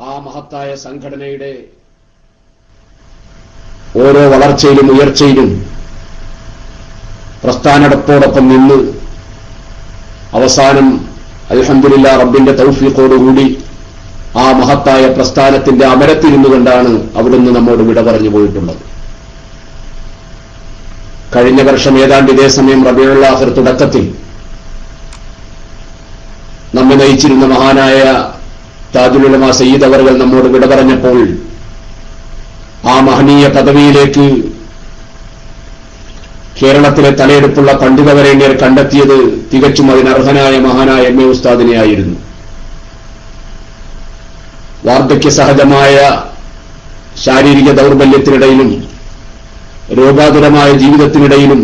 ആ മഹത്തായ സംഘടനയുടെ ഓരോ വളർച്ചയിലും ഉയർച്ചയിലും പ്രസ്ഥാനത്തോടൊപ്പം നിന്ന് അവസാനം അൽഹംദുലില്ലാഹ് റബ്ബിന്റെ തൗഫീഖോടുകൂടി ആ മഹത്തായ പ്രസ്ഥാനത്തിന്റെ അമരത്തിരുന്നുകൊണ്ടാണ് അവിടുന്ന് നമ്മോട് വിട പറഞ്ഞു പോയിട്ടുള്ളത്. കഴിഞ്ഞ വർഷം ഏതാണ്ട് ഇതേ സമയം റബീഉൽ ആഖിർ തുടക്കത്തിൽ നമ്മെ നയിച്ചിരുന്ന മഹാനായ താജുൽ ഉലമ സയ്യിദ് അവർകൾ നമ്മോട് വിട പറഞ്ഞപ്പോൾ ആ മഹനീയ പദവിയിലേക്ക് കേരളത്തിലെ തലയെടുപ്പുള്ള പണ്ഡിതവരേണ്യർ കണ്ടെത്തിയത് തികച്ചും അതിനർഹനായ മഹാനായ എം എ ഉസ്താദിനെയായിരുന്നു. വാർദ്ധക്യ സഹജമായ ശാരീരിക ദൗർബല്യത്തിനിടയിലും രോഗാതുരമായ ജീവിതത്തിനിടയിലും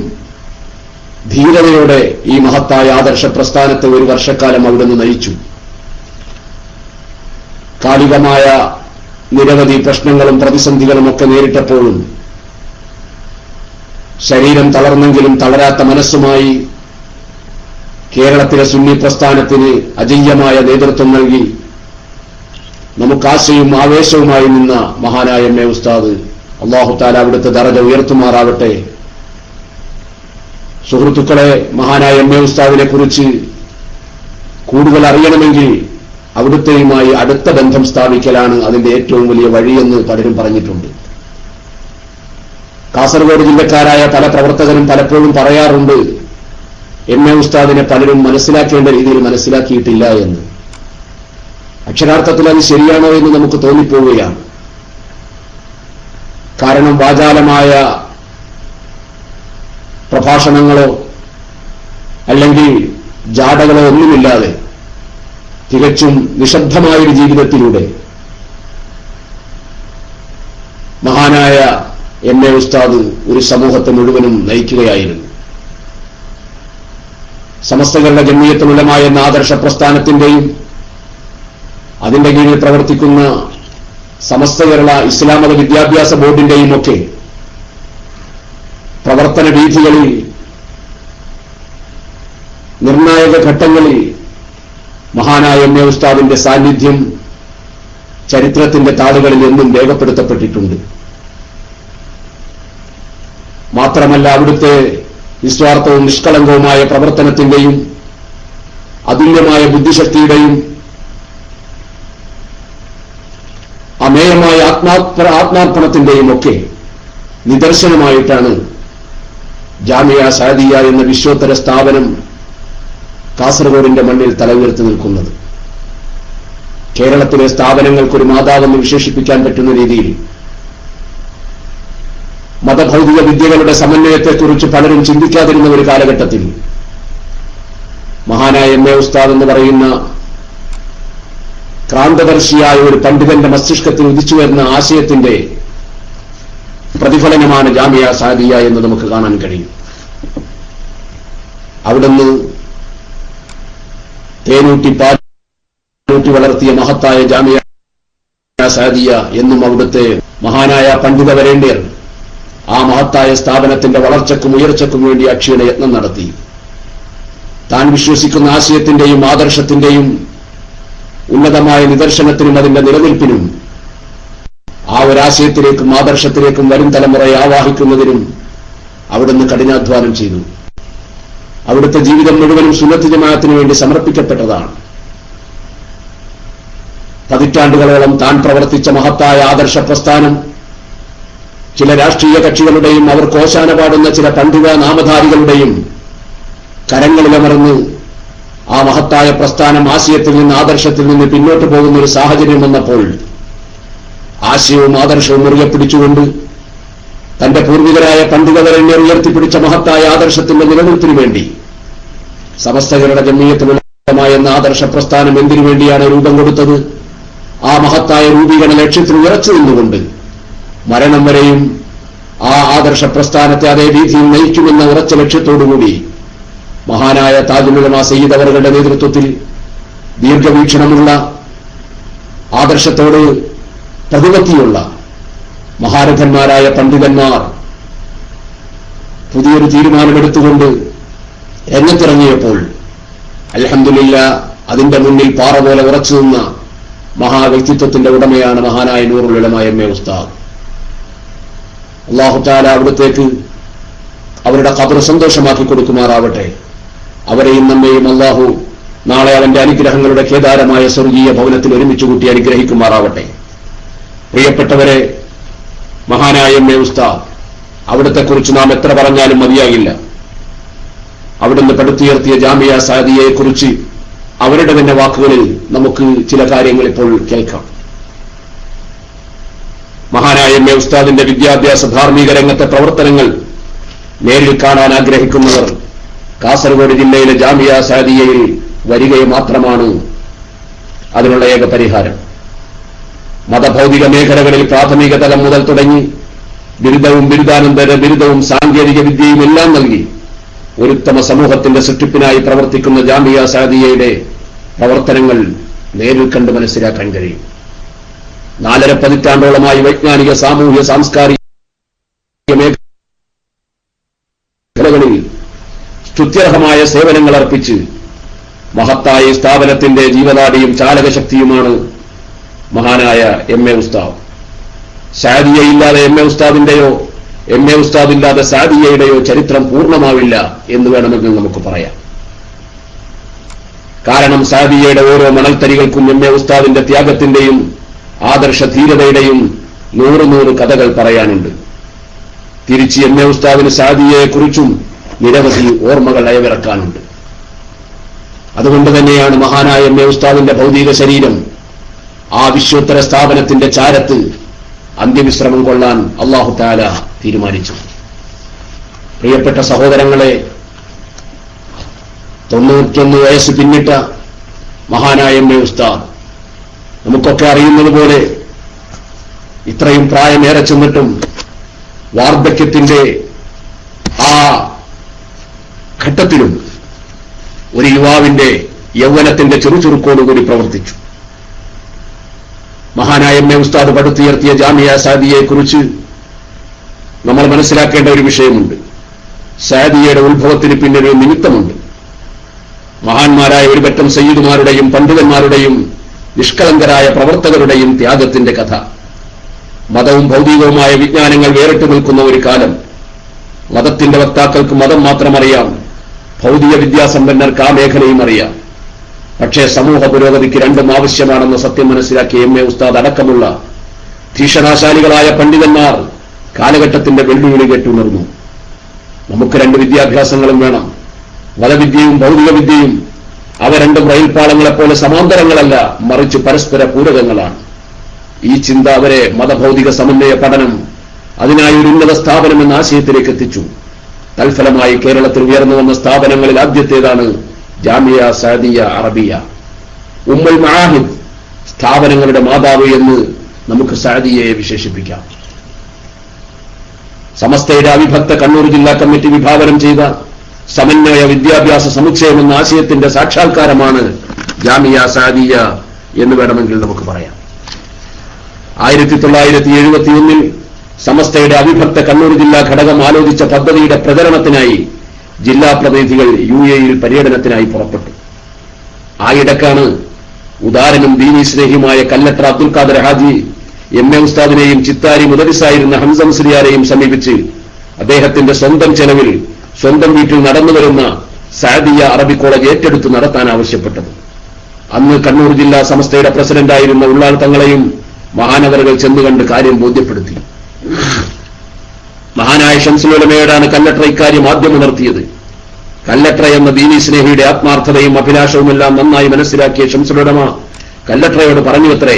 ധീരതയോടെ ഈ മഹത്തായ ആദർശ പ്രസ്ഥാനത്തെ ഒരു വർഷക്കാലം അവിടുന്ന് നയിച്ചു. കാലികമായ നിരവധി പ്രശ്നങ്ങളും പ്രതിസന്ധികളും ഒക്കെ നേരിട്ടപ്പോഴും ശരീരം തളർന്നെങ്കിലും തളരാത്ത മനസ്സുമായി കേരളത്തിലെ സുന്നി പ്രസ്ഥാനത്തിന് അജയ്യമായ നേതൃത്വം നൽകി നമുക്കാശയും ആവേശവുമായി നിന്ന മഹാനായ എം എ ഉസ്താദ്, അല്ലാഹു തആല അവിടുത്തെ ദറജ ഉയർത്തുമാറാവട്ടെ. സുഹൃത്തുക്കളെ, മഹാനായ എം എ ഉസ്താദിനെ കുറിച്ച് കൂടുതൽ അറിയണമെങ്കിൽ അവിടുത്തെയുമായി അടുത്ത ബന്ധം സ്ഥാപിക്കലാണ് അതിന്റെ ഏറ്റവും വലിയ വഴിയെന്ന് പലരും പറഞ്ഞിട്ടുണ്ട്. കാസർഗോഡ് ജില്ലക്കാരായ പല പ്രവർത്തകരും പലപ്പോഴും പറയാറുണ്ട്, എം എ ഉസ്താദിനെ പലരും മനസ്സിലാക്കേണ്ട രീതിയിൽ മനസ്സിലാക്കിയിട്ടില്ല എന്ന്. അക്ഷരാർത്ഥത്തിൽ അത് ശരിയാണോ എന്ന് നമുക്ക് തോന്നിപ്പോവുകയാണ്. കാരണം വാചാലമായ പ്രഭാഷണങ്ങളോ അല്ലെങ്കിൽ ജാടകളോ ഒന്നുമില്ലാതെ തികച്ചും നിശബ്ദമായൊരു ജീവിതത്തിലൂടെ മഹാനായ എം എ ഉസ്താദ് ഒരു സമൂഹത്തെ മുഴുവനും നയിക്കുകയായിരുന്നു. സമസ്ത കേരള ജംഇയ്യത്തുൽ ഉലമ എന്ന ആദർശ പ്രസ്ഥാനത്തിന്റെയും അതിന്റെ കീഴിൽ പ്രവർത്തിക്കുന്ന സമസ്ത കേരള ഇസ്ലാം മത വിദ്യാഭ്യാസ ബോർഡിന്റെയും ഒക്കെ പ്രവർത്തന രീതികളിൽ നിർണായക ഘട്ടങ്ങളിൽ മഹാനായ എം എ ഉസ്താദിന്റെ സാന്നിധ്യം ചരിത്രത്തിന്റെ താളുകളിൽ എന്നും രേഖപ്പെടുത്തപ്പെട്ടിട്ടുണ്ട്. മാത്രമല്ല, അവിടുത്തെ നിസ്വാർത്ഥവും നിഷ്കളങ്കവുമായ പ്രവർത്തനത്തിന്റെയും അതുല്യമായ ബുദ്ധിശക്തിയുടെയും അമേയമായ ആത്മാർപ്പണത്തിന്റെയും ഒക്കെ നിദർശനമായിട്ടാണ് ജാമിയ സഅദിയ എന്ന വിശ്വോത്തര സ്ഥാപനം കാസർഗോഡിന്റെ മണ്ണിൽ തല ഉയർത്തി നിൽക്കുന്നത്. കേരളത്തിലെ സ്ഥാപനങ്ങൾക്കൊരു മാതാവെന്ന് വിശേഷിപ്പിക്കാൻ പറ്റുന്ന രീതിയിൽ മതഭൗതിക വിദ്യകളുടെ സമന്വയത്തെക്കുറിച്ച് പലരും ചിന്തിക്കാതിരുന്ന ഒരു കാലഘട്ടത്തിൽ മഹാനായ എം എ ഉസ്താദ് എന്ന് പറയുന്ന ക്രാന്തദർശിയായ ഒരു പണ്ഡിതന്റെ മസ്തിഷ്കത്തിൽ ഉദിച്ചു വരുന്ന ആശയത്തിന്റെ പ്രതിഫലനമാണ് ജാമിയ സഅദിയ എന്ന് നമുക്ക് കാണാൻ കഴിയും. അവിടുന്ന് തേനൂട്ടി പാലൂട്ടി വളർത്തിയ മഹത്തായ ജാമിയ സഅദിയ എന്നും അവിടുത്തെ മഹാനായ പണ്ഡിതവരേണ്യർ ആ മഹത്തായ സ്ഥാപനത്തിന്റെ വളർച്ചയ്ക്കും ഉയർച്ചയ്ക്കും വേണ്ടി അക്ഷീണ യത്നം നടത്തി. താൻ വിശ്വസിക്കുന്ന ആശയത്തിന്റെയും ആദർശത്തിന്റെയും ഉന്നതമായ നിദർശനത്തിനും അതിന്റെ നിലനിൽപ്പിനും ആ ഒരാശയത്തിലേക്കും ആദർശത്തിലേക്കും വരും തലമുറയെ ആവാഹിക്കുന്നതിനും അവിടുന്ന് കഠിനാധ്വാനം ചെയ്തു. അവിടുത്തെ ജീവിതം മുഴുവനും സുന്നത്ത് ജമാഅത്തിന് വേണ്ടി സമർപ്പിക്കപ്പെട്ടതാണ്. പതിറ്റാണ്ടുകളോളം താൻ പ്രവർത്തിച്ച മഹത്തായ ആദർശ പ്രസ്ഥാനം ചില രാഷ്ട്രീയ കക്ഷികളുടെയും അവർ കോശാന പാടുന്ന ചില പണ്ഡിത നാമധാരികളുടെയും കരങ്ങളിലമർന്ന് ആ മഹത്തായ പ്രസ്ഥാനം ആശയത്തിൽ നിന്ന് ആദർശത്തിൽ നിന്ന് പിന്നോട്ട് പോകുന്ന ഒരു സാഹചര്യം വന്നപ്പോൾ ആശയവും ആദർശവും മുറുകെ പിടിച്ചുകൊണ്ട് തന്റെ പൂർവികരായ പണ്ഡിതവരേണ്യർ ഉയർത്തിപ്പിടിച്ച മഹത്തായ ആദർശത്തിന്റെ നിലനിൽപ്പിനു വേണ്ടി സമസ്ത കേരള ജംഇയ്യത്തുൽ ഉലമ എന്ന ആദർശ പ്രസ്ഥാനം എന്തിനു വേണ്ടിയാണ് രൂപം കൊടുത്തത്? ആ മഹത്തായ രൂപീകരണ ലക്ഷ്യത്തിൽ ഉറച്ചു നിന്നുകൊണ്ട് മരണം വരെയും ആ ആദർശ പ്രസ്ഥാനത്തെ അതേ രീതിയിൽ നയിക്കുമെന്ന ഉറച്ച ലക്ഷ്യത്തോടുകൂടി മഹാനായ താജുൽ ഉലമ സയ്യിദ് അവരുടെ നേതൃത്വത്തിൽ ദീർഘവീക്ഷണമുള്ള ആദർശത്തോട് പ്രതിപത്തിയുള്ള മഹാരഥന്മാരായ പണ്ഡിതന്മാർ പുതിയൊരു തീരുമാനമെടുത്തുകൊണ്ട് രംഗത്തിറങ്ങിയപ്പോൾ അൽഹംദുലില്ലാഹ് അതിന്റെ മുന്നിൽ പാറ പോലെ ഉറച്ചു നിന്ന മഹാവ്യക്തിത്വത്തിന്റെ ഉടമയാണ് മഹാനായ നൂറുൽ ഉലമ എം.എ. ഉസ്താദ്. അല്ലാഹു തആല അവിടത്തേക്ക് അവരുടെ ഖബർ സന്തോഷമാക്കി കൊടുക്കുമാറാവട്ടെ. അവരെയും നമ്മെയും അല്ലാഹു നാളെ അവന്റെ അനുഗ്രഹങ്ങളുടെ കേദാരമായ സ്വർഗീയ ഭവനത്തിൽ ഒരുമിച്ച് കൂട്ടി അനുഗ്രഹിക്കുമാറാവട്ടെ. പ്രിയപ്പെട്ടവരെ, മഹാനായ എം.എ. ഉസ്താദ്, അവിടത്തെക്കുറിച്ച് നാം എത്ര പറഞ്ഞാലും മതിയാകില്ല. അവിടുന്ന് പടുത്തുയർത്തിയ ജാമിയ സാദിയയെക്കുറിച്ച് അവരുടെ തന്നെ വാക്കുകളിൽ നമുക്ക് ചില കാര്യങ്ങൾ ഇപ്പോൾ കേൾക്കാം. മഹാനായ എം.എ. ഉസ്താദിന്റെ വിദ്യാഭ്യാസ ധാർമ്മിക രംഗത്തെ പ്രവർത്തനങ്ങൾ നേരിൽ കാണാൻ ആഗ്രഹിക്കുന്നവർ കാസർഗോഡ് ജില്ലയിലെ ജാമിയ സാദിയയിൽ വരികയും മാത്രമാണ് അതിനുള്ള ഏക പരിഹാരം. മതഭൗതിക മേഖലകളിൽ പ്രാഥമിക തലം മുതൽ തുടങ്ങി ബിരുദവും ബിരുദാനന്തര ബിരുദവും സാങ്കേതിക വിദ്യയും എല്ലാം നൽകി ഒരുത്തമ സമൂഹത്തിന്റെ സൃഷ്ടിപ്പിനായി പ്രവർത്തിക്കുന്ന ജാമിയ സാദിയയുടെ പ്രവർത്തനങ്ങൾ നേരിൽ കണ്ട് മനസ്സിലാക്കാൻ കഴിയും. 4.5 പതിറ്റാണ്ടോളമായി വൈജ്ഞാനിക, സാമൂഹ്യ, സാംസ്കാരിക മേഖലകളിൽ സ്തുത്യർഹമായ സേവനങ്ങൾ അർപ്പിച്ച് മഹത്തായ സ്ഥാപനത്തിന്റെ ജീവനാഡിയും ചാലകശക്തിയുമാണ് മഹാനായ എം.എ. ഉസ്താദ്. സാദിയയില്ലാതെ എം.എ. ഉസ്താദിന്റെയോ എം.എ. ഉസ്താദില്ലാതെ സാദിയയുടെയോ ചരിത്രം പൂർണ്ണമാവില്ല എന്ന് വേണമെങ്കിൽ നമുക്ക് പറയാം. കാരണം സാദിയയുടെ ഓരോ മണൽത്തരികൾക്കും എം.എ. ഉസ്താദിന്റെ ത്യാഗത്തിന്റെയും ആദർശ ധീരതയുടെയും 100 കഥകൾ പറയാനുണ്ട്. തിരിച്ച് എം.എ. ഉസ്താദിന് സാദിയയെക്കുറിച്ചും നിരവധി ഓർമ്മകൾ അയവിറക്കാനുണ്ട്. അതുകൊണ്ട് തന്നെയാണ് മഹാനായ എം.എ. ഉസ്താദിന്റെ ഭൗതിക ശരീരം ആ വിശ്വോത്തര സ്ഥാപനത്തിന്റെ ചാരത്ത് അന്ത്യവിശ്രമം കൊള്ളാൻ അല്ലാഹു തആല തീരുമാനിച്ചു. പ്രിയപ്പെട്ട സഹോദരങ്ങളെ, 91 വയസ്സ് പിന്നിട്ട മഹാനായ എം.എ. ഉസ്താദ്, നമുക്കൊക്കെ അറിയുന്നത് പോലെ ഇത്രയും പ്രായമേറെ ചെന്നിട്ടും വാർദ്ധക്യത്തിന്റെ ആ ഘട്ടത്തിലും ഒരു യുവാവിന്റെ യൗവനത്തിന്റെ ചുറുചുറുക്കോടുകൂടി പ്രവർത്തിച്ചു. മഹാനായ എം.എ. ഉസ്താദ് പടുത്തുയർത്തിയ ജാമിയ സാദിയയെക്കുറിച്ച് നമ്മൾ മനസ്സിലാക്കേണ്ട ഒരു വിഷയമുണ്ട്. സാദിയയുടെ ഉത്ഭവത്തിന് പിന്നൊരു നിമിത്തമുണ്ട്. മഹാന്മാരായ ഒരു പറ്റം സയ്യിദുമാരുടെയും പണ്ഡിതന്മാരുടെയും നിഷ്കളങ്കരായ പ്രവർത്തകരുടെയും ത്യാഗത്തിന്റെ കഥ. മതവും ഭൗതികവുമായ വിജ്ഞാനങ്ങൾ വേറിട്ട് നിൽക്കുന്ന ഒരു കാലം. മതത്തിന്റെ വക്താക്കൾക്ക് മതം മാത്രമറിയാം, ഭൗതിക വിദ്യാസമ്പന്നർക്ക് ആ മേഖലയും അറിയാം. പക്ഷേ സമൂഹ പുരോഗതിക്ക് രണ്ടും ആവശ്യമാണെന്ന സത്യം മനസ്സിലാക്കിയ എം.എ. ഉസ്താദ് അടക്കമുള്ള ഭീഷണാശാലികളായ പണ്ഡിതന്മാർ കാലഘട്ടത്തിന്റെ വെല്ലുവിളി കേട്ടുണർന്നു. നമുക്ക് 2 വിദ്യാഭ്യാസങ്ങളും വേണം. മതവിദ്യയും ഭൗതിക വിദ്യയും അവ രണ്ടും റെയിൽപാളങ്ങളെപ്പോലെ സമാന്തരങ്ങളല്ല, മറിച്ച് പരസ്പര പൂരകങ്ങളാണ്. ഈ ചിന്ത അവരെ മതഭൗതിക സമന്വയ പഠനം, അതിനായി ഒരു ഉന്നത സ്ഥാപനം എന്ന ആശയത്തിലേക്ക് എത്തിച്ചു. തൽഫലമായി കേരളത്തിൽ ഉയർന്നു വന്ന സ്ഥാപനങ്ങളിൽ ആദ്യത്തേതാണ് ജാമിയ സാദിയ അറബിയ. ഉമ്മുൽ മആഹിദ്, സ്ഥാപനങ്ങളുടെ മാതാവ് എന്ന് നമുക്ക് സാദിയയെ വിശേഷിപ്പിക്കാം. സമസ്തയുടെ അവിഭക്ത കണ്ണൂർ ജില്ലാ കമ്മിറ്റി വിഭാവനം ചെയ്ത സമന്വയ വിദ്യാഭ്യാസ സമുച്ചയം എന്ന ആശയത്തിന്റെ സാക്ഷാത്കാരമാണ് ജാമിയ സാദിയ എന്ന് വേണമെങ്കിൽ നമുക്ക് പറയാം. 1971 സമസ്തയുടെ അവിഭക്ത കണ്ണൂർ ജില്ലാ ഘടകം ആലോചിച്ച പദ്ധതിയുടെ പ്രചരണത്തിനായി ജില്ലാ പ്രതിനിധികൾ UAE പര്യടനത്തിനായി പുറപ്പെട്ടു. ആയിടക്കാണ് ഉദാരനും ദീനീ സ്നേഹിയുമായ കല്ലട്ര അബ്ദുൽ ഖാദർ ഹാജി എം.എ. ഉസ്താദിനെയും ചിത്താരി മുദരിസായിരുന്ന ഹംസ മുസ്ലിയാരെയും സമീപിച്ച് അദ്ദേഹത്തിന്റെ സ്വന്തം ചെലവിൽ സ്വന്തം വീട്ടിൽ നടന്നുവരുന്ന സാദിയ അറബി കോളേജ് ഏറ്റെടുത്ത് നടത്താൻ ആവശ്യപ്പെട്ടത്. അന്ന് കണ്ണൂർ ജില്ലാ സമസ്തയുടെ പ്രസിഡന്റായിരുന്ന ഉള്ളാൾ തങ്ങളെയും മഹാനവറുകൾ ചെന്നുകണ്ട് കാര്യം ബോധ്യപ്പെടുത്തി. മഹാനായ ശംസുൽ ഉലമയോടാണ് കല്ലട്ര ഇക്കാര്യം ആദ്യം ഉണർത്തിയത്. കല്ലട്ര എന്ന ദീനീ സ്നേഹിയുടെ ആത്മാർത്ഥതയും അഭിലാഷവുമെല്ലാം നന്നായി മനസ്സിലാക്കിയ ശംസുൽ ഉലമ കല്ലട്രയോട് പറഞ്ഞുവത്രേ,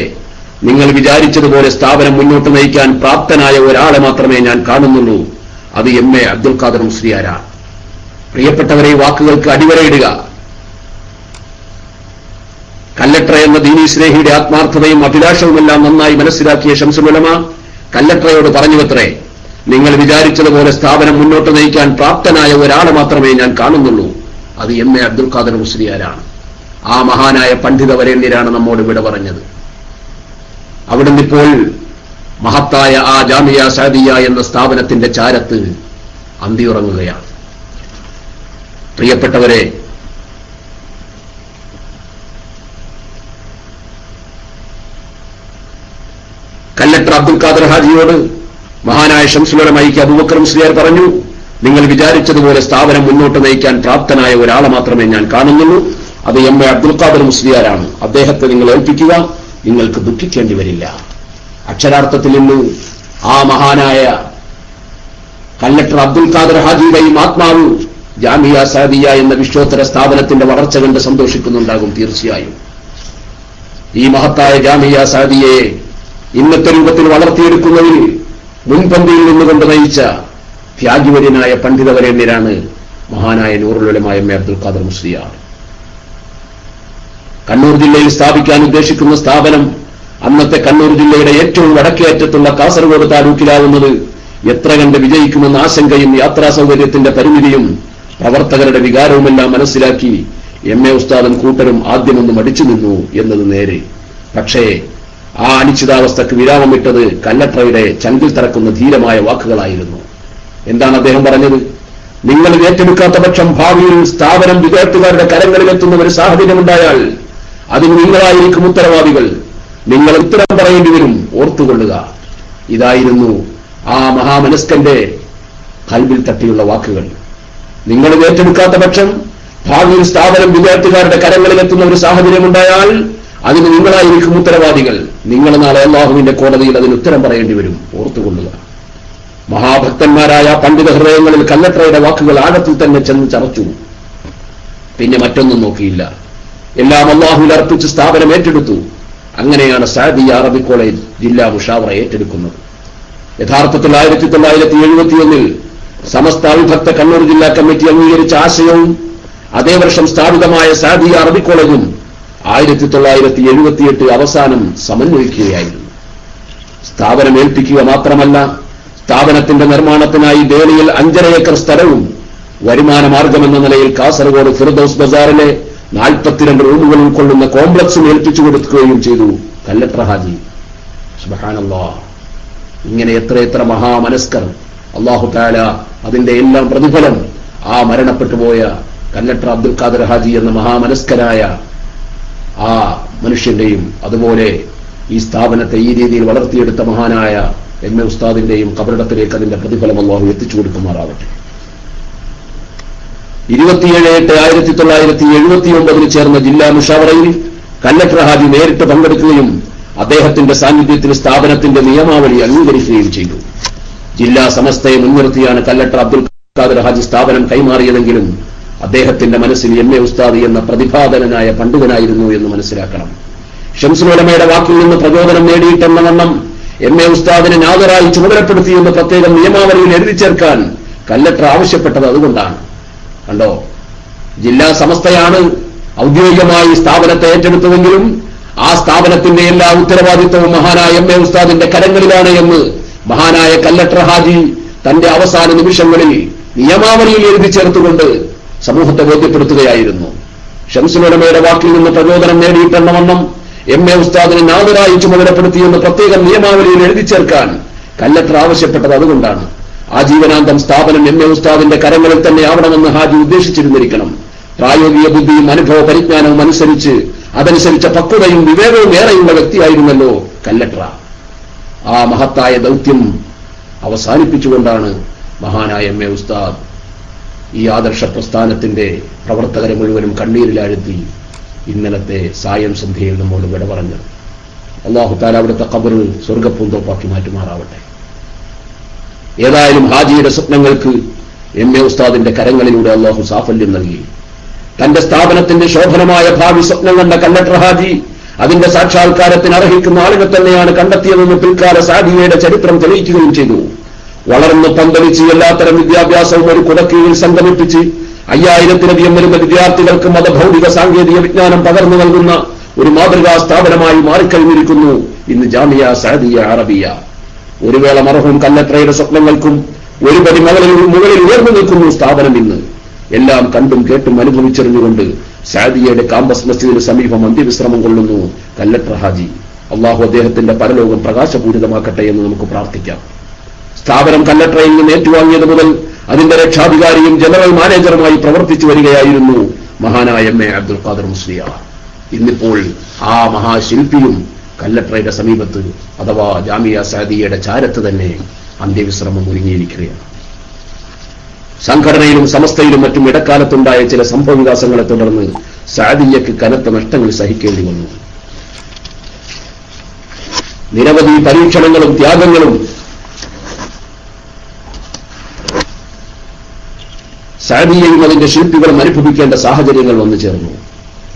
നിങ്ങൾ വിചാരിച്ചതുപോലെ സ്ഥാപനം മുന്നോട്ട് നയിക്കാൻ പ്രാപ്തനായ ഒരാളെ മാത്രമേ ഞാൻ കാണുന്നുള്ളൂ, അത് എം.എ. അബ്ദുൽ ഖാദർ മുസ്ലിയാരാണ്. പ്രിയപ്പെട്ടവരെ, വാക്കുകൾക്ക് അടിവരയിടുക. കല്ലട്ര എന്ന ദീനീ സ്നേഹിയുടെ ആത്മാർത്ഥതയും അഭിലാഷവുമെല്ലാം നന്നായി മനസ്സിലാക്കിയ ശംസുൽ ഉലമ കല്ലട്രയോട് പറഞ്ഞുവത്രേ, നിങ്ങൾ വിചാരിച്ചതുപോലെ സ്ഥാപനം മുന്നോട്ട് നയിക്കാൻ പ്രാപ്തനായ ഒരാളെ മാത്രമേ ഞാൻ കാണുന്നുള്ളൂ, അത് എം.എ. അബ്ദുൽ ഖാദർ മുസ്ലിയാരാണ്. ആ മഹാനായ പണ്ഡിത വരേണ്യരാണ് നമ്മോട് വിട പറഞ്ഞത്. അവിടുന്ന് ഇപ്പോൾ മഹത്തായ ആ ജാമിയ സാദിയ എന്ന സ്ഥാപനത്തിന്റെ ചാരത്ത് അന്തിയുറങ്ങുകയാണ്. കല്ലക്ടർ അബ്ദുൽ ഖാദർ ഹാജിയോട് മഹാനായ ശംസുൽ ഉലമയ്ക്ക് അബൂബക്കർ മുസ്ലിയാർ പറഞ്ഞു, നിങ്ങൾ വിചാരിച്ചതുപോലെ സ്ഥാപനം മുന്നോട്ട് നയിക്കാൻ പ്രാപ്തനായ ഒരാളെ മാത്രമേ ഞാൻ കാണുന്നുള്ളൂ, അത് എം എ അബ്ദുൽ ഖാദർ മുസ്ലിയാരാണ്. അദ്ദേഹത്തെ നിങ്ങൾ ഏൽപ്പിക്കുക, നിങ്ങൾക്ക് ദുഃഖിക്കേണ്ടി വരില്ല. അക്ഷരാർത്ഥത്തിൽ ഇന്ന് ആ മഹാനായ കല്ലക്ടർ അബ്ദുൽ ഖാദർ ഹാജിയുടെയും ആത്മാവ് ജാമിയ സാദിയ എന്ന വിശ്വോത്തര സ്ഥാപനത്തിന്റെ വളർച്ച കണ്ട് സന്തോഷിക്കുന്നുണ്ടാകും. തീർച്ചയായും ഈ മഹത്തായ ജാമിയ സാദിയയെ ഇന്നത്തെ രൂപത്തിൽ വളർത്തിയെടുക്കുന്നതിൽ മുൻപന്തിയിൽ നിന്നുകൊണ്ട് നയിച്ച ത്യാഗിവര്യനായ പണ്ഡിതവരേണ്യരാണ് മഹാനായ നൂറുൽ ഉലമ എം എ അബ്ദുൽ ഖാദർ മുസ്ലിയാർ. കണ്ണൂർ ജില്ലയിൽ സ്ഥാപിക്കാൻ ഉദ്ദേശിക്കുന്ന സ്ഥാപനം അന്നത്തെ കണ്ണൂർ ജില്ലയുടെ ഏറ്റവും വടക്കേയറ്റത്തുള്ള കാസർഗോഡ് താലൂക്കിലാവുന്നത് എത്ര കണ്ട് വിജയിക്കുമെന്ന ആശങ്കയും യാത്രാ സൗകര്യത്തിന്റെ പരിമിതിയും പ്രവർത്തകരുടെ വികാരവുമെല്ലാം മനസ്സിലാക്കി എം എ ഉസ്താദും കൂട്ടരും ആദ്യമൊന്ന് മടിച്ചു നിന്നു എന്നത് നേരെ. പക്ഷേ ആ അനിശ്ചിതാവസ്ഥക്ക് വിരാമമിട്ടത് കല്ലട്രയുടെ ചങ്കിൽ തറക്കുന്ന ധീരമായ വാക്കുകളായിരുന്നു. എന്താണ് അദ്ദേഹം പറഞ്ഞത്? നിങ്ങൾ ഏറ്റെടുക്കാത്ത പക്ഷം ഭാവിയിൽ സ്ഥാപനം വിദ്യാർത്ഥികളുടെ കരങ്ങളിലെത്തുന്ന ഒരു സാഹചര്യമുണ്ടായാൽ അതിന് നിങ്ങളായിരിക്കും ഉത്തരവാദികൾ, നിങ്ങൾ ഉത്തരം പറയേണ്ടി വരും, ഓർത്തുകൊള്ളുക. ഇതായിരുന്നു ആ മഹാമനസ്കന്റെ കൽബിൽ തട്ടിയുള്ള വാക്കുകൾ. നിങ്ങൾ ഏറ്റെടുക്കാത്ത പക്ഷം ഭാവിയിൽ സ്ഥാപനം വിദ്യാർത്ഥികളുടെ കരങ്ങളിലെത്തുന്ന ഒരു സാഹചര്യമുണ്ടായാൽ അതിന് നിങ്ങളായിരിക്കും ഉത്തരവാദികൾ, നിങ്ങൾ നാളെ അല്ലാഹുവിന്റെ കോടതിയിൽ അതിന് ഉത്തരം പറയേണ്ടി വരും, ഓർത്തുകൊള്ളുക. മഹാഭക്തന്മാരായ പണ്ഡിത ഹൃദയങ്ങളിൽ കല്ലട്രയുടെ വാക്കുകൾ ആഴത്തിൽ തന്നെ ചെന്ന് ചറച്ചു. പിന്നെ മറ്റൊന്നും നോക്കിയില്ല, എല്ലാം അല്ലാഹുവിൽ അർപ്പിച്ച് സ്ഥാപനം ഏറ്റെടുത്തു. അങ്ങനെയാണ് സാദിയ അറബി കോളേജ് ജില്ലാ മുഷാവറ ഏറ്റെടുക്കുന്നത്. യഥാർത്ഥത്തിൽ 1971 സമസ്ത അവിഭക്ത കണ്ണൂർ ജില്ലാ കമ്മിറ്റി അംഗീകരിച്ച ആശയവും അതേ വർഷം സ്ഥാപിതമായ സാദിയ അറബി കോളേജും 1978 അവസാനം സമന്വയിക്കുകയായിരുന്നു. സ്ഥാപനം ഏൽപ്പിക്കുക മാത്രമല്ല, സ്ഥാപനത്തിന്റെ നിർമ്മാണത്തിനായി ദേലിയിൽ 5.5 ഏക്കർ സ്ഥലവും വരുമാന മാർഗമെന്ന നിലയിൽ കാസർഗോഡ് ഫിർദൌസ് ബസാറിലെ 42 റൂമുകൾ ഉൾക്കൊള്ളുന്ന കോംപ്ലക്സും ഏൽപ്പിച്ചു കൊടുക്കുകയും ചെയ്തു കല്ലട്ര ഹാജി. സുബ്ഹാനല്ലാഹ്, ഇങ്ങനെ എത്രയെത്ര മഹാമനസ്കർ. അല്ലാഹു തആല അതിന്റെ എല്ലാം പ്രതിഫലം ആ മരണപ്പെട്ടുപോയ കല്ലട്ര അബ്ദുൽ ഖാദർ ഹാജി എന്ന മഹാമനസ്കരായ ആ മനുഷ്യന്റെയും അതുപോലെ ഈ സ്ഥാപനത്തെ ഈ രീതിയിൽ വളർത്തിയെടുത്ത മഹാനായ എം എ ഉസ്താദിന്റെയും ഖബറിടത്തിലേക്ക് അതിന്റെ പ്രതിഫലം അല്ലാഹു എത്തിച്ചു കൊടുക്കുമാറാവട്ടെ. 27/8/1979 ചേർന്ന ജില്ലാ മുഷാവറയിൽ കല്ലട്ര ഹാജി നേരിട്ട് പങ്കെടുക്കുകയും അദ്ദേഹത്തിന്റെ സാന്നിധ്യത്തിൽ സ്ഥാപനത്തിന്റെ നിയമാവലി അംഗീകരിക്കുകയും ചെയ്തു. ജില്ലാ സമസ്തയെ മുൻനിർത്തിയാണ് കല്ലട്ര അബ്ദുൽ ഖാദർ ഹാജി സ്ഥാപനം കൈമാറിയതെങ്കിലും അദ്ദേഹത്തിന്റെ മനസ്സിൽ എം എ ഉസ്താദ് എന്ന പ്രതിഭാധനനായ പണ്ഡിതനായിരുന്നു എന്ന് മനസ്സിലാക്കണം. ശംസുൽ ഉലമയുടെ വാക്കിൽ നിന്ന് പ്രചോദനം നേടിയിട്ടെന്ന വണ്ണം എം എ ഉസ്താദിനെ നാദറായി ചുമതലപ്പെടുത്തിയെന്ന് പ്രത്യേകം നിയമാവലിയിൽ എഴുതി ചേർക്കാൻ കല്ലട്ര ആവശ്യപ്പെട്ടത് അതുകൊണ്ടാണ്. കണ്ടോ, ജില്ലാ സമസ്തയാണ് ഔദ്യോഗികമായി സ്ഥാപനത്തെ ഏറ്റെടുത്തതെങ്കിലും ആ സ്ഥാപനത്തിന്റെ എല്ലാ ഉത്തരവാദിത്വവും മഹാനായ എം എ ഉസ്താദിന്റെ കരങ്ങളിലാണ് എന്ന് മഹാനായ കല്ലട്ര ഹാജി തന്റെ അവസാന നിമിഷങ്ങളിൽ നിയമാവലിയിൽ എഴുതി ചേർത്തുകൊണ്ട് സമൂഹത്തെ ബോധ്യപ്പെടുത്തുകയായിരുന്നു. ശംസുൽ ഉലമയുടെ വാക്കിൽ നിന്ന് പ്രചോദനം നേടിയിട്ടെന്ന വണ്ണം എം എ ഉസ്താദിനെ നാദറായി ചുമതലപ്പെടുത്തിയെന്ന് പ്രത്യേകം നിയമാവലിയിൽ എഴുതി ചേർക്കാൻ കല്ലട്ര ആവശ്യപ്പെട്ടത് അതുകൊണ്ടാണ്. ആജീവനാന്തം സ്ഥാപനം എം എ ഉസ്താദിന്റെ കരങ്ങളിൽ തന്നെ ആവണമെന്ന് ഹാജി ഉദ്ദേശിച്ചിരുന്നിരിക്കണം. പ്രായോഗിക ബുദ്ധിയും അനുഭവ പരിജ്ഞാനവും അതനുസരിച്ച പക്വതയും വിവേകവും ഏറെയുള്ള വ്യക്തിയായിരുന്നല്ലോ കല്ലട്ര. ആ മഹത്തായ ദൗത്യം അവസാനിപ്പിച്ചുകൊണ്ടാണ് മഹാനായ എം എ ഉസ്താദ് ഈ ആദർശ പ്രസ്ഥാനത്തിന്റെ പ്രവർത്തകരെ മുഴുവനും കണ്ണീരിലാഴ്ത്തി ഇന്നലത്തെ സായം സന്ധ്യയിൽ നമ്മോട് വിട പറഞ്ഞത്. അല്ലാഹു തആല അവിടുത്തെ ഖബർ സ്വർഗ്ഗപ്പൂന്തോപ്പാക്കി മാറ്റുമാറാവട്ടെ. ഏതായാലും ഹാജിയുടെ സ്വപ്നങ്ങൾക്ക് എം എ ഉസ്താദിന്റെ കരങ്ങളിലൂടെ അല്ലാഹു സാഫല്യം നൽകി. തന്റെ സ്ഥാപനത്തിന്റെ ശോഭനമായ ഭാവി സ്വപ്നം കണ്ട കല്ലട്ര ഹാജി അതിന്റെ സാക്ഷാത്കാരത്തിന് അർഹിക്കുന്ന ആളുകൾ തന്നെയാണ് കണ്ടെത്തിയതെന്ന് പിൽക്കാല സാദിയയുടെ ചരിത്രം തെളിയിക്കുകയും ചെയ്തു. വളർന്ന് പന്തലിച്ച് എല്ലാത്തരം വിദ്യാഭ്യാസവും ഒരു കുടക്കീഴിൽ സംഗമിപ്പിച്ച് 5000-ലധികം വരുന്ന വിദ്യാർത്ഥികൾക്ക് മതഭൗതിക സാങ്കേതിക വിജ്ഞാനം പകർന്നു നൽകുന്ന ഒരു മാതൃകാ സ്ഥാപനമായി മാറിക്കഴിഞ്ഞിരിക്കുന്നു ഇന്ന് ജാമിയ സാദിയ അറബിയ. ഒരു വേള മർഹൂം കല്ലട്രയുടെ സ്വപ്നങ്ങൾക്കും ഒരു പടി മുകളിൽ ഉയർന്നു നിൽക്കുന്നു സ്ഥാപനം ഇന്ന്. എല്ലാം കണ്ടും കേട്ടും അനുഭവിച്ചറിഞ്ഞുകൊണ്ട് സാദിയയുടെ കാമ്പസ് മസ്ജിദിന് സമീപം അന്ത്യവിശ്രമം കൊള്ളുന്നു കല്ലട്ര ഹാജി. അള്ളാഹു അദ്ദേഹത്തിന്റെ പരലോകം പ്രകാശപൂരിതമാക്കട്ടെ എന്ന് നമുക്ക് പ്രാർത്ഥിക്കാം. സ്ഥാപനം കല്ലട്രയിൽ നിന്ന് ഏറ്റുവാങ്ങിയത് മുതൽ അതിന്റെ രക്ഷാധികാരിയും ജനറൽ മാനേജറുമായി പ്രവർത്തിച്ചു വരികയായിരുന്നു മഹാനായ എം എ അബ്ദുൽ ഖാദർ മുസ്ലിയാർ. ഇന്നിപ്പോൾ ആ മഹാശില്പിയും കല്ലട്രയുടെ സമീപത്ത് അഥവാ ജാമിയ സാദിയയുടെ ചാരത്ത് തന്നെ അന്ത്യവിശ്രമം ഒരുങ്ങിയിരിക്കുകയാണ്. സംഘടനയിലും സമസ്തയിലും മറ്റും ഇടക്കാലത്തുണ്ടായ ചില സംഭവവികാസങ്ങളെ തുടർന്ന് സാദിയയ്ക്ക് കനത്ത നഷ്ടങ്ങൾ സഹിക്കേണ്ടി വന്നു. നിരവധി പരീക്ഷണങ്ങളും ത്യാഗങ്ങളും സാദിയയും അതിന്റെ ശില്പികളും അനുഭവിക്കേണ്ട സാഹചര്യങ്ങൾ വന്നു ചേർന്നു.